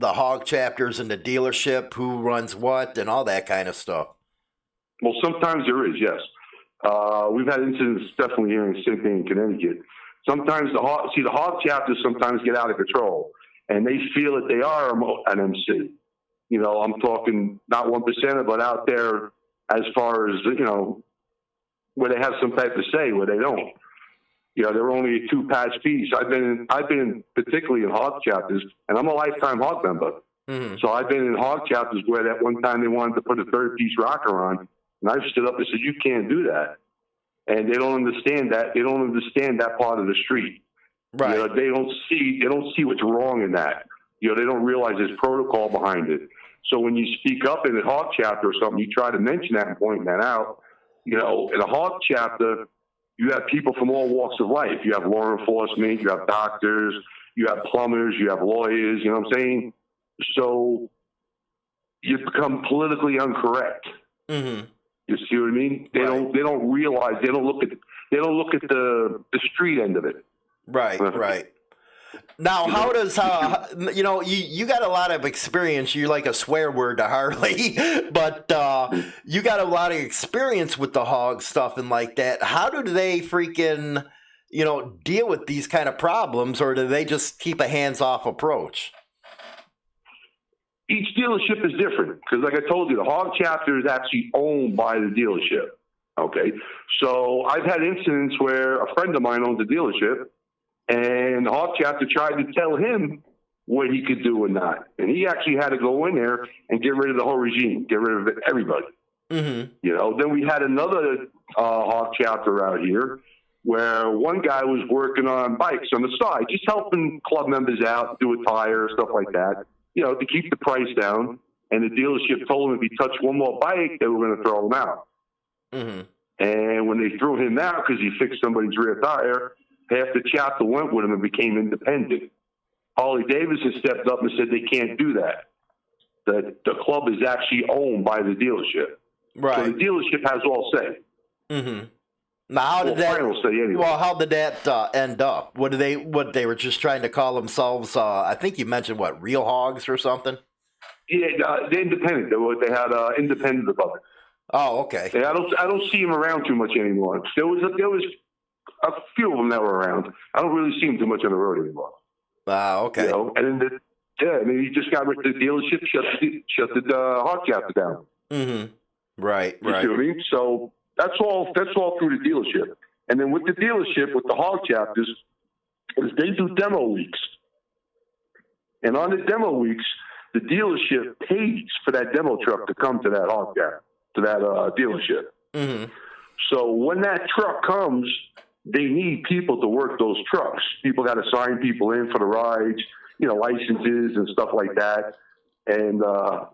hog chapters and the dealership, who runs what and all that kind of stuff. Well, sometimes there is, yes. We've had incidents definitely here in St. in Connecticut. Sometimes the hog chapters sometimes get out of control, and they feel that they are an MC. You know, I'm talking not 1%, but out there as far as, you know, where they have some type of say, where they don't. You know, they're only a 2-patch piece. I've been particularly in hog chapters, and I'm a lifetime hog member. So I've been in hog chapters where that one time they wanted to put a 3rd-piece rocker on, and I stood up and said, "You can't do that." And they don't understand that. They don't understand that part of the street. Right. You know, they don't see what's wrong in that. You know, they don't realize there's protocol behind it. So when you speak up in a hog chapter or something, you try to mention that and point that out. You know, in a hog chapter, you have people from all walks of life. You have law enforcement, you have doctors, you have plumbers, you have lawyers, you know what I'm saying? So you become politically incorrect. You see what I mean? They don't realize, they don't look at the street end of it. Right. Now, how does you know, you got a lot of experience. You're like a swear word to Harley, but you got a lot of experience with the hog stuff and like that. How do they freaking, you know, deal with these kind of problems, or do they just keep a hands-off approach? Each dealership is different because, like I told you, the hog chapter is actually owned by the dealership. Okay, so I've had incidents where a friend of mine owns a dealership, and the hog chapter tried to tell him what he could do and not. And he actually had to go in there and get rid of the whole regime, get rid of everybody. You know, then we had another hog chapter out here where one guy was working on bikes on the side, just helping club members out, do a tire, stuff like that, you know, to keep the price down. And the dealership told him if he touched one more bike, they were going to throw him out. And when they threw him out because he fixed somebody's rear tire, half the chapter went with him and became independent. Harley Davidson stepped up and said they can't do that. The club is actually owned by the dealership. Right. So the dealership has all say. Now, how did that? Final say anyway. Well, how did that end up? What they were just trying to call themselves? I think you mentioned what, real hogs or something. Yeah, they're independent. They had independent above it. Oh, okay. And I don't see them around too much anymore. There was a few of them that were around. I don't really see them too much on the road anymore. Okay. You know, and then he just got rid of the dealership, shut the hog chapter down. Right. You see what I mean? So that's all through the dealership. And then with the dealership, with the hog chapters, is they do demo weeks. And on the demo weeks, the dealership pays for that demo truck to come to that hog chapter, to that dealership. So when that truck comes, they need people to work those trucks. People got to sign people in for the rides, you know, licenses and stuff like that. And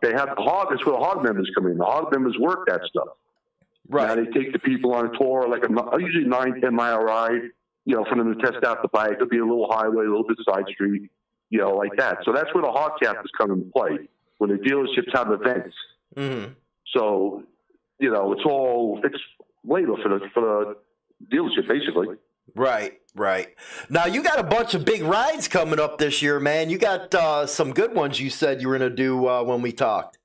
they have the hog. That's where the hog members come in. The hog members work that stuff. Right. Now they take the people on a tour, like usually 9-10 mile ride, you know, for them to test out the bike. It'll be a little highway, a little bit side street, you know, like that. So that's where the hog chapters come into play, when the dealerships have events. So, you know, it's labor for the dealership, basically. Right. Now, you got a bunch of big rides coming up this year, man. You got some good ones you said you were going to do when we talked.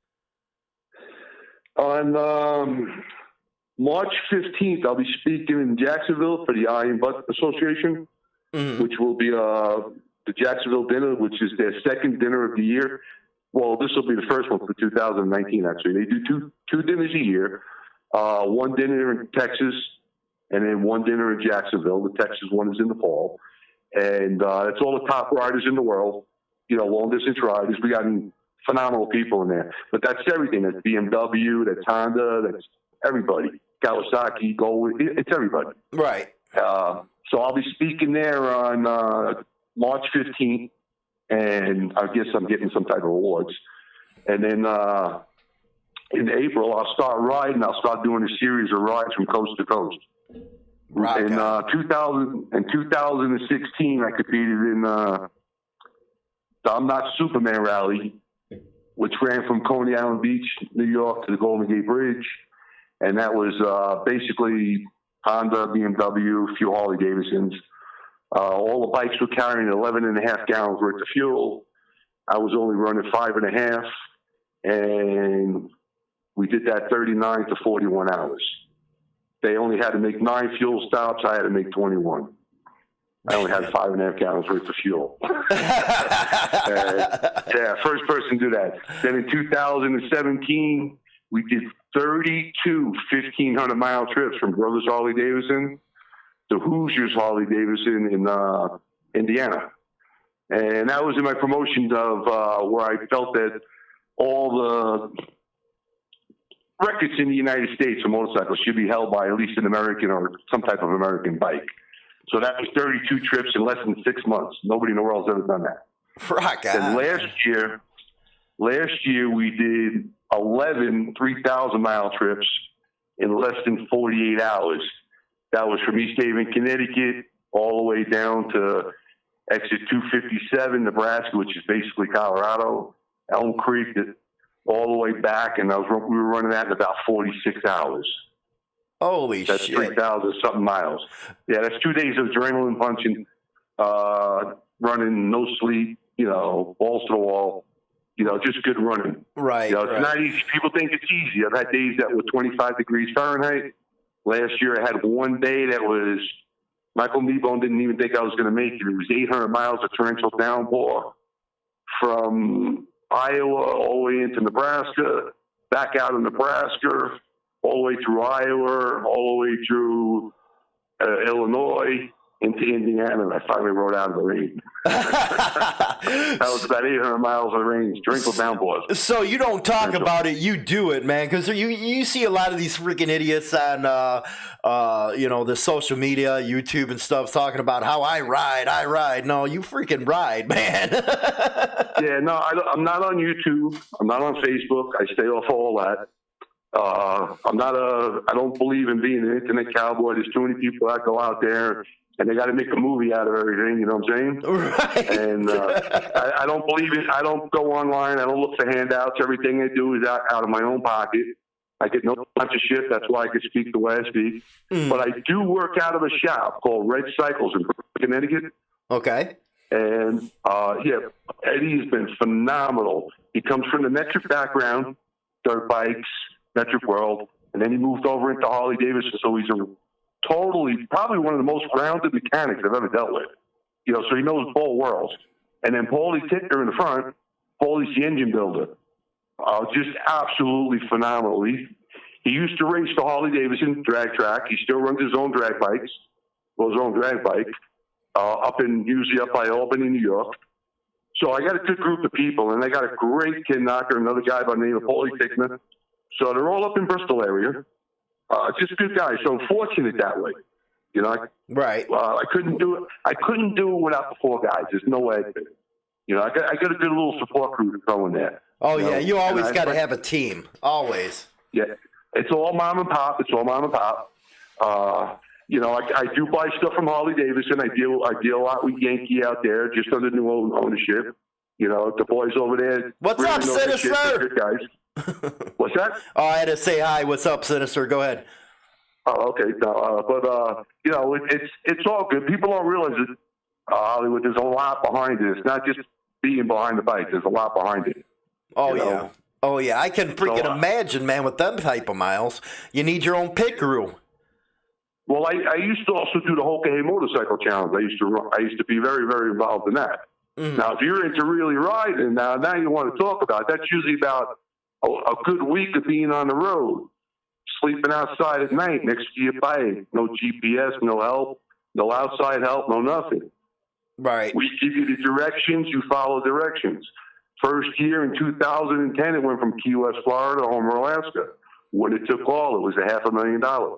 On March 15th, I'll be speaking in Jacksonville for the Eye and Butt Association, which will be the Jacksonville dinner, which is their second dinner of the year. Well, this will be the first one for 2019. Actually, they do two dinners a year. One dinner in Texas, and then one dinner in Jacksonville. The Texas one is in the fall, and it's all the top riders in the world. Long distance riders. We got phenomenal people in there. But that's everything. That's BMW. That's Honda. That's everybody. Kawasaki. Gold. It's everybody. Right. So I'll be speaking there on March 15th, and I guess I'm getting some type of awards. And then in April, I'll start riding. I'll start doing a series of rides from coast to coast. Right. In 2016, I competed in the I'm Not Superman rally, which ran from Coney Island Beach, New York, to the Golden Gate Bridge. And that was basically Honda, BMW, a few Harley Davidsons. All the bikes were carrying 11.5 gallons worth of fuel. I was only running 5.5, and we did that 39 to 41 hours. They only had to make 9 fuel stops. I had to make 21. I only had 5.5 gallons worth of fuel. Yeah, first person to do that. Then in 2017, we did 32 1,500-mile trips from Brothers Harley Davidson to Hoosiers Harley Davidson in Indiana. And that was in my promotion of where I felt that all the records in the United States for motorcycles should be held by at least an American or some type of American bike. So that was 32 trips in less than 6 months. Nobody in the world's ever done that. Rock on. And last year we did 11 3,000-mile trips in less than 48 hours. That was from East Haven, Connecticut, all the way down to exit 257, Nebraska, which is basically Colorado, Elm Creek, all the way back, and we were running that in about 46 hours. Holy that's shit. 3,000 something miles. Yeah, that's 2 days of adrenaline punching, running, no sleep, balls to the wall, just good running. Right. It's not easy. People think it's easy. I've had days that were 25 degrees Fahrenheit. Last year I had one day that was, Michael Meebone didn't even think I was going to make it. It was 800 miles of torrential downpour from Iowa all the way into Nebraska, back out of Nebraska, all the way through Iowa, all the way through Illinois, into Indiana, and I finally rode out of the rain. That was about 800 miles of range, torrential downpours. So you don't talk about it, you do it, man, because you see a lot of these freaking idiots on, the social media, YouTube and stuff, talking about how I ride. No, you freaking ride, man. Yeah, no, I'm not on YouTube. I'm not on Facebook. I stay off all that. I don't believe in being an internet cowboy. There's too many people that go out there and they got to make a movie out of everything, you know what I'm saying? Right. And I don't believe it. I don't go online. I don't look for handouts. Everything I do is out of my own pocket. I get no bunch of shit. That's why I can speak the way I speak. But I do work out of a shop called Red Cycles in Connecticut. Okay. And, Eddie's been phenomenal. He comes from the metric background, dirt bikes, metric world, and then he moved over into Harley Davidson, so he's probably one of the most grounded mechanics I've ever dealt with. So he knows both worlds. And then Paulie Tickner in the front, Paulie's the engine builder. Just absolutely phenomenal. He used to race the Harley Davidson drag track. He still runs his own drag bike, usually up by Albany, New York. So I got a good group of people, and I got a great kid knocker, another guy by the name of Paulie Tickner. So they're all up in Bristol area. Just good guys. So fortunate that way, Right. I couldn't do it. I couldn't do it without the 4 guys. There's no way I could. I got a good little support crew to throw in there. Oh yeah, you always got to have a team. Always. Yeah, it's all mom and pop. I do buy stuff from Harley Davidson. I deal a lot with Yankee out there, just under new ownership. The boys over there. What's up, Sinister? Good guys. What's that? Oh, I had to say hi. What's up, Sinister? Go ahead. Oh, okay. No, it's all good. People don't realize it. Hollywood, there's a lot behind it. It's not just being behind the bike. There's a lot behind it. Oh, yeah. Oh, yeah. I can freaking imagine, man, with them type of miles. You need your own pit crew. Well, I used to also do the Hoka Motorcycle Challenge. I used to be very, very involved in that. Now, if you're into really riding, now you want to talk about it. That's usually about a good week of being on the road, sleeping outside at night next to your bike, no GPS, no help, no outside help, no nothing. Right. We give you the directions, you follow directions. First year in 2010, it went from Key West, Florida to Homer, Alaska. When it took all, it was $500,000.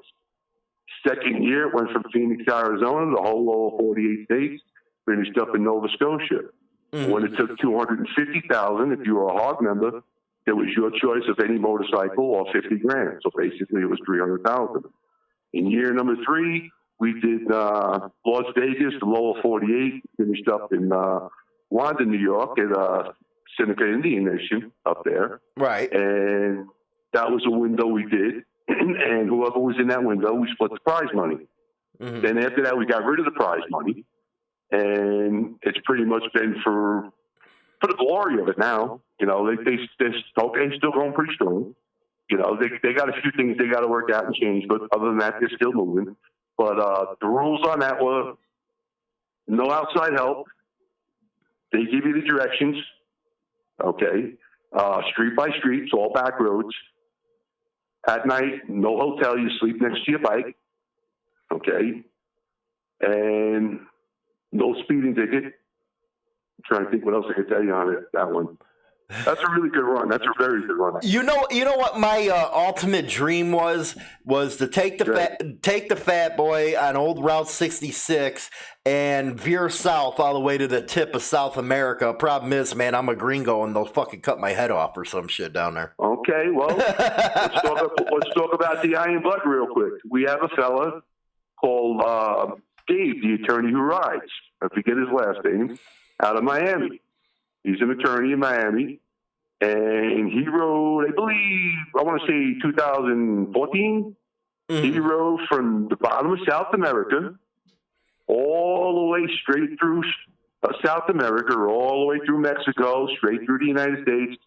Second year, it went from Phoenix, Arizona, the whole lower 48 states, finished up in Nova Scotia. When it took $250,000, if you were a hog member, it was your choice of any motorcycle or $50,000. So basically, it was $300,000. In year number 3, we did Las Vegas, the lower 48, finished up in Wanda, New York, at Seneca Indian Nation up there. Right. And that was a window we did. And whoever was in that window, we split the prize money. Then after that, we got rid of the prize money. And it's pretty much been for the glory of it now. You know, they're still going pretty strong. You know, they got a few things they got to work out and change, but other than that, they're still moving. But the rules on that were no outside help. They give you the directions, okay? Street by street, so all back roads. At night, no hotel, you sleep next to your bike, okay? And no speeding ticket. I'm trying to think what else I could tell you on that one. That's a really good run. That's a very good run. You know what my ultimate dream was to take the fat boy on old Route 66 and veer south all the way to the tip of South America. Problem is, man, I'm a gringo and they'll fucking cut my head off or some shit down there. Okay, well, let's talk about the Iron Butt real quick. We have a fella called Dave, the attorney who rides. I forget his last name. Out of Miami. He's an attorney in Miami, and he rode, I believe, I want to say 2014. He rode from the bottom of South America all the way straight through South America, all the way through Mexico, straight through the United States,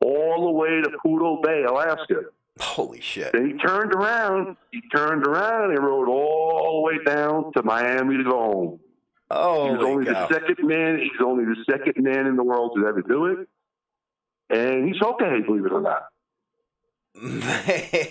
all the way to Poodle Bay, Alaska. Holy shit. Then he turned around and rode all the way down to Miami to go home. Oh, he's only the second man. He's only the second man in the world to ever do it, and he's okay, believe it or not.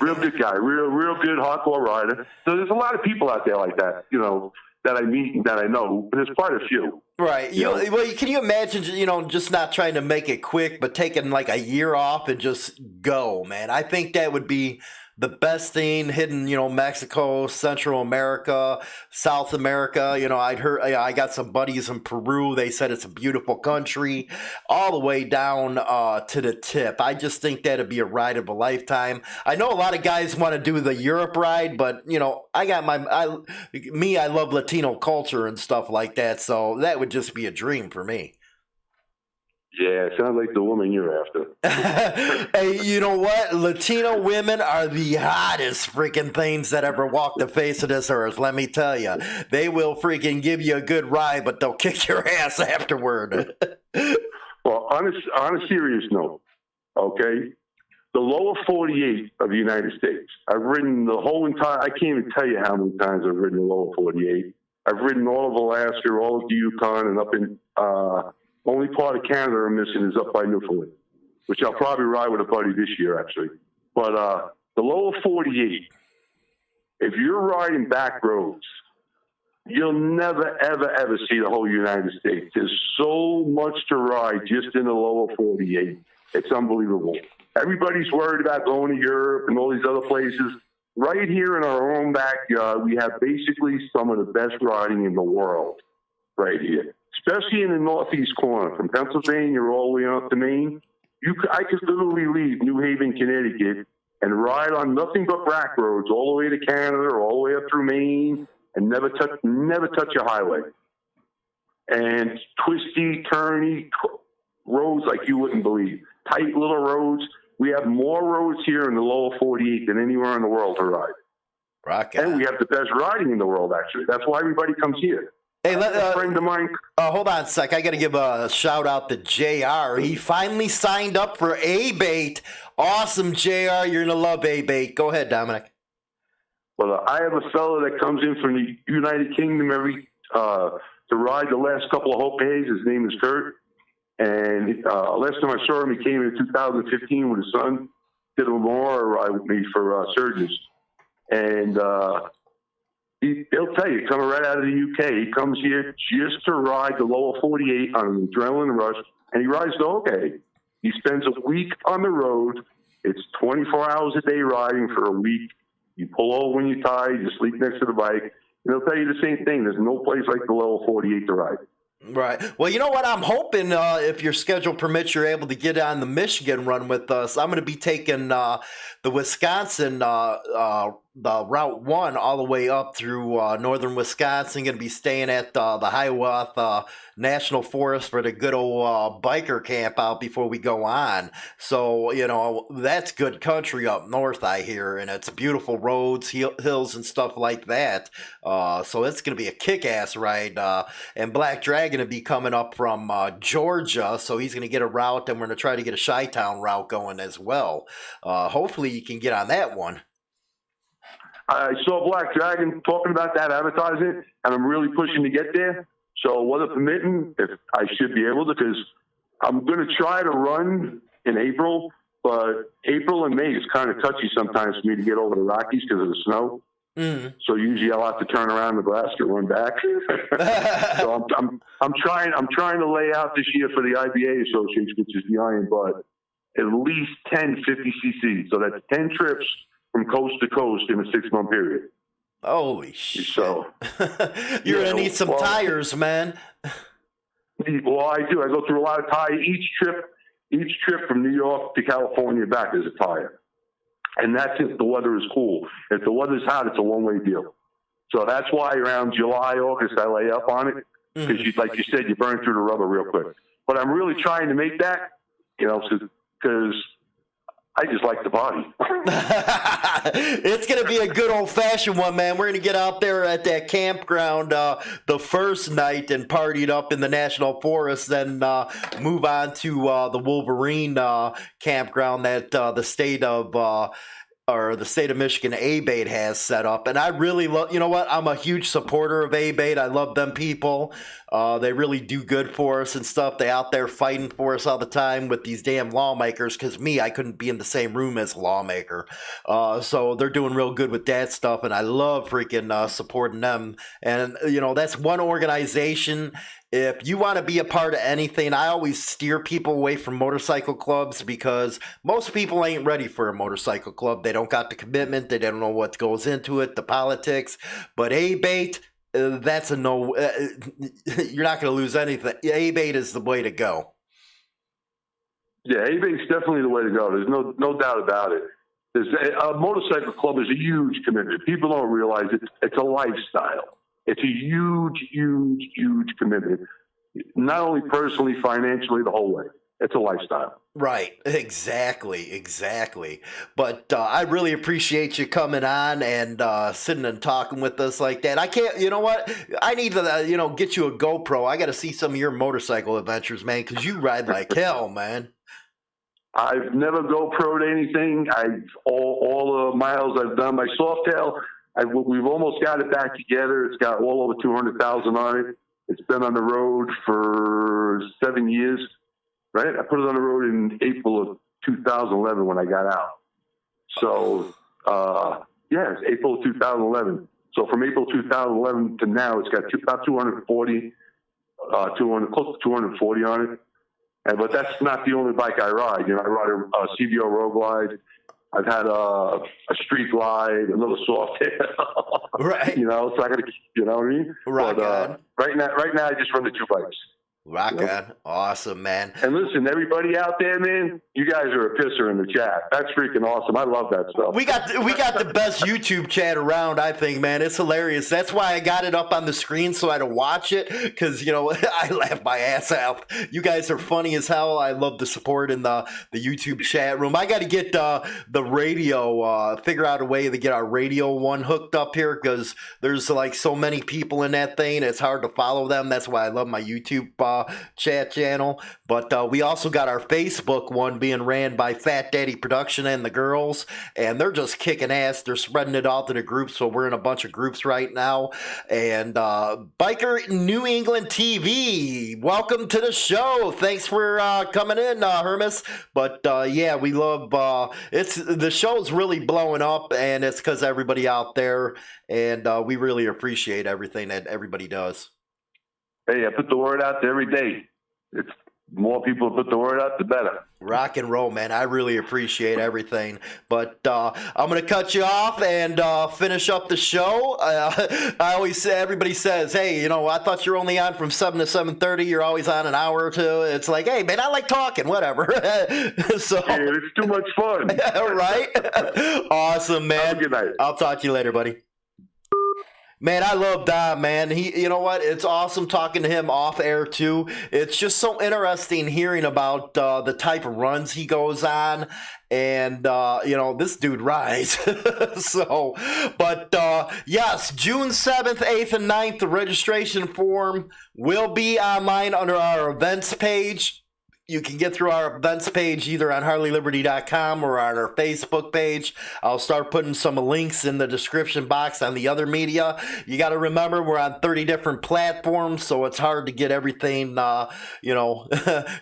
Real good guy, real good hardcore rider. So there's a lot of people out there like that, you know, that I meet and that I know. But there's quite a few. Right. Well, can you imagine, just not trying to make it quick, but taking like a year off and just go, man? I think that would be the best thing, hitting, Mexico, Central America, South America. I got some buddies in Peru. They said it's a beautiful country, all the way down to the tip. I just think that'd be a ride of a lifetime. I know a lot of guys want to do the Europe ride, but I got I love Latino culture and stuff like that. So that would just be a dream for me. Yeah, sounds like the woman you're after. Hey, you know what? Latino women are the hottest freaking things that ever walked the face of this earth, let me tell you. They will freaking give you a good ride, but they'll kick your ass afterward. Well, on a serious note, okay, the lower 48 of the United States, I've ridden the whole entire, I can't even tell you how many times I've ridden the lower 48. I've ridden all of Alaska, all of the Yukon, and up in... only part of Canada I'm missing is up by Newfoundland, which I'll probably ride with a buddy this year, actually. But the lower 48, if you're riding back roads, you'll never, ever, ever see the whole United States. There's so much to ride just in the lower 48. It's unbelievable. Everybody's worried about going to Europe and all these other places. Right here in our own backyard, we have basically some of the best riding in the world right here. Especially in the northeast corner, from Pennsylvania all the way up to Maine. I could literally leave New Haven, Connecticut, and ride on nothing but back roads all the way to Canada or all the way up through Maine, and never touch a highway. And twisty, turny roads like you wouldn't believe. Tight little roads. We have more roads here in the lower 48 than anywhere in the world to ride. Rock and we have the best riding in the world, actually. That's why everybody comes here. Hey, a friend of mine. Hold on a sec. I got to give a shout out to JR. He finally signed up for A-Bait. Awesome, JR. You're going to love A-Bait. Go ahead, Dominic. Well, I have a fellow that comes in from the United Kingdom every to ride the last couple of Hope Hayes. His name is Kurt. And last time I saw him, he came in 2015 with his son, did a memorial ride with me for Surgeons. And he'll tell you, coming right out of the UK, he comes here just to ride the lower 48 on an adrenaline rush, and he rides the Hope Hayes. He spends a week on the road. It's 24 hours a day riding for a week. You pull over when you're tired. You sleep next to the bike. And they'll tell you the same thing. There's no place like the lower 48 to ride. Right. Well, you know what? I'm hoping if your schedule permits, you're able to get on the Michigan run with us. I'm going to be taking the Wisconsin, the Route 1 all the way up through northern Wisconsin. Going to be staying at the Hiawatha National Forest for the good old biker camp out before we go on. So, you know, that's good country up north, I hear, and it's beautiful roads, hills, and stuff like that. So it's going to be a kick-ass ride. And Black Dragon will be coming up from Georgia, so he's going to get a route, and we're going to try to get a Chi-Town route going as well. Hopefully you can get on that one. I saw Black Dragon talking about that advertising, and I'm really pushing to get there. So, weather permitting, if I should be able to, because I'm going to try to run in April, but April and May is kind of touchy sometimes for me to get over the Rockies because of the snow. Mm-hmm. So usually I'll have to turn around Nebraska and run back. So I'm trying to lay out this year for the IBA Association, which is the Iron Butt, at least 10 50cc. So that's 10 trips from coast to coast in a 6-month period. Holy shit. So you're going to need some tires, man. Well, I do. I go through a lot of tires. Each trip from New York to California back is a tire. And that's if the weather is cool. If the weather's hot, it's a one-way deal. So that's why around July, August, I lay up on it. Because, like you said, you burn through the rubber real quick. But I'm really trying to make that, you know, because I just like the body. It's going to be a good old-fashioned one, man. We're going to get out there at that campground the first night and party it up in the National Forest, then move on to the Wolverine campground that the state of Michigan ABATE has set up. And I really love, you know what? I'm a huge supporter of ABATE. I love them people. They really do good for us and stuff. They out there fighting for us all the time with these damn lawmakers. Because I couldn't be in the same room as a lawmaker. So they're doing real good with that stuff. And I love freaking supporting them. And, you know, that's one organization. If you want to be a part of anything, I always steer people away from motorcycle clubs because most people ain't ready for a motorcycle club. They don't got the commitment. They don't know what goes into it, the politics. But ABATE, that's a no. You're not going to lose anything. ABATE is the way to go. Yeah, ABATE's definitely the way to go. There's no doubt about it. A motorcycle club is a huge commitment. People don't realize it. It's a lifestyle. It's a huge, huge, huge commitment. Not only personally, financially, the whole way. It's a lifestyle. Right. Exactly. But I really appreciate you coming on and sitting and talking with us like that. I can't, you know what? I need to, get you a GoPro. I got to see some of your motorcycle adventures, man, because you ride like hell, man. I've never GoPro'd anything. All the miles I've done, my Softail, we've almost got it back together. It's got well over 200,000 on it. It's been on the road for 7 years, right? I put it on the road in April of 2011 when I got out. So, it's April of 2011. So from April 2011 to now, it's got about 240, close to 240 on it. But that's not the only bike I ride. I ride a CVO Road Glide. I've had a Street Glide, another Softail. Right. So I got to, you know what I mean? Rock on. Right now, I just run the 2 bikes. Rock on. Awesome, man. And listen, everybody out there, man, you guys are a pisser in the chat. That's freaking awesome. I love that stuff. We got the best YouTube chat around, I think, man. It's hilarious. That's why I got it up on the screen so I had to watch it because, I laugh my ass out. You guys are funny as hell. I love the support in the YouTube chat room. I got to get the radio, figure out a way to get our radio one hooked up here because there's like so many people in that thing. It's hard to follow them. That's why I love my YouTube chat channel. But we also got our Facebook one being ran by Fat Daddy Production and the girls, and they're just kicking ass. They're spreading it out to the groups, so we're in a bunch of groups right now. And Biker New England TV, welcome to the show. Thanks for coming in, Hermes. But yeah, we love the show's really blowing up, and it's because everybody out there, and we really appreciate everything that everybody does. Hey, I put the word out there every day. It's more people put the word out, the better. Rock and roll, man. I really appreciate everything. But I'm going to cut you off and finish up the show. I always say, everybody says, hey, I thought you're only on from 7 to 7:30. You're always on an hour or two. It's like, hey, man, I like talking, whatever. So, yeah, it's too much fun. Right? Awesome, man. Have a good night. I'll talk to you later, buddy. Man, I love Dom, man. You know what? It's awesome talking to him off air too. It's just so interesting hearing about the type of runs he goes on. And, this dude rides. So, but, yes, June 7th, 8th, and 9th, the registration form will be online under our events page. You can get through our events page either on HarleyLiberty.com or on our Facebook page. I'll start putting some links in the description box on the other media. You got to remember we're on 30 different platforms, so it's hard to get everything,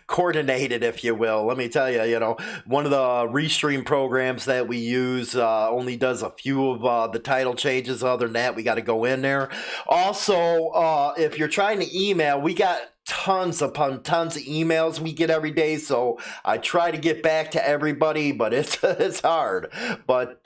coordinated, if you will. Let me tell you, one of the restream programs that we use only does a few of the title changes. Other than that, we got to go in there. Also, if you're trying to email, we got tons upon tons of emails we get every day, so I try to get back to everybody, but it's hard. But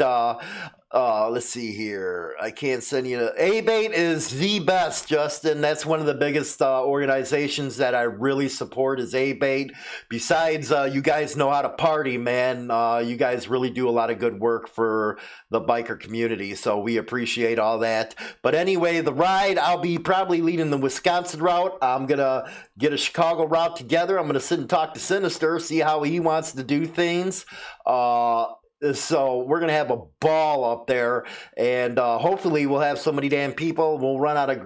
let's see here. I can't send you A-Bait is the best, Justin. That's one of the biggest organizations that I really support is A-Bait. Besides, you guys know how to party, man. You guys really do a lot of good work for the biker community, so we appreciate all that. But anyway, the ride, I'll be probably leading the Wisconsin route. I'm going to get a Chicago route together. I'm going to sit and talk to Sinister, see how he wants to do things. So we're going to have a ball up there, and hopefully we'll have so many damn people. We'll run out of,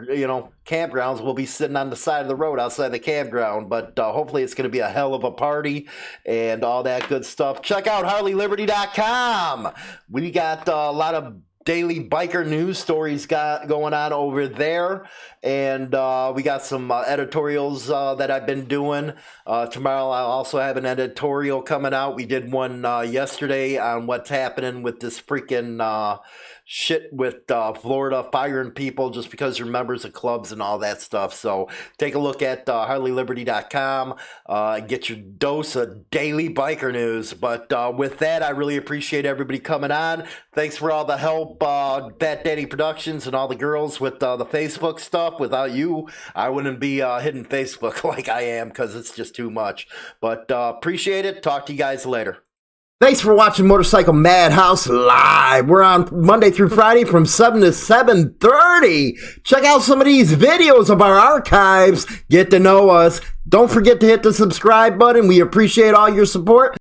campgrounds. We'll be sitting on the side of the road outside the campground, but hopefully it's going to be a hell of a party and all that good stuff. Check out HarleyLiberty.com. We got a lot of daily biker news stories going on over there, and we got some editorials that I've been doing. Tomorrow I'll also have an editorial coming out. We did one yesterday on what's happening with this freaking shit with Florida firing people just because you're members of clubs and all that stuff. So take a look at HarleyLiberty.com and get your dose of daily biker news. But with that, I really appreciate everybody coming on. Thanks for all the help, Fat Daddy Productions and all the girls with the Facebook stuff. Without you, I wouldn't be hitting Facebook like I am because it's just too much. But appreciate it. Talk to you guys later. Thanks for watching Motorcycle Madhouse Live. We're on Monday through Friday from 7 to 7:30. Check out some of these videos of our archives. Get to know us. Don't forget to hit the subscribe button. We appreciate all your support.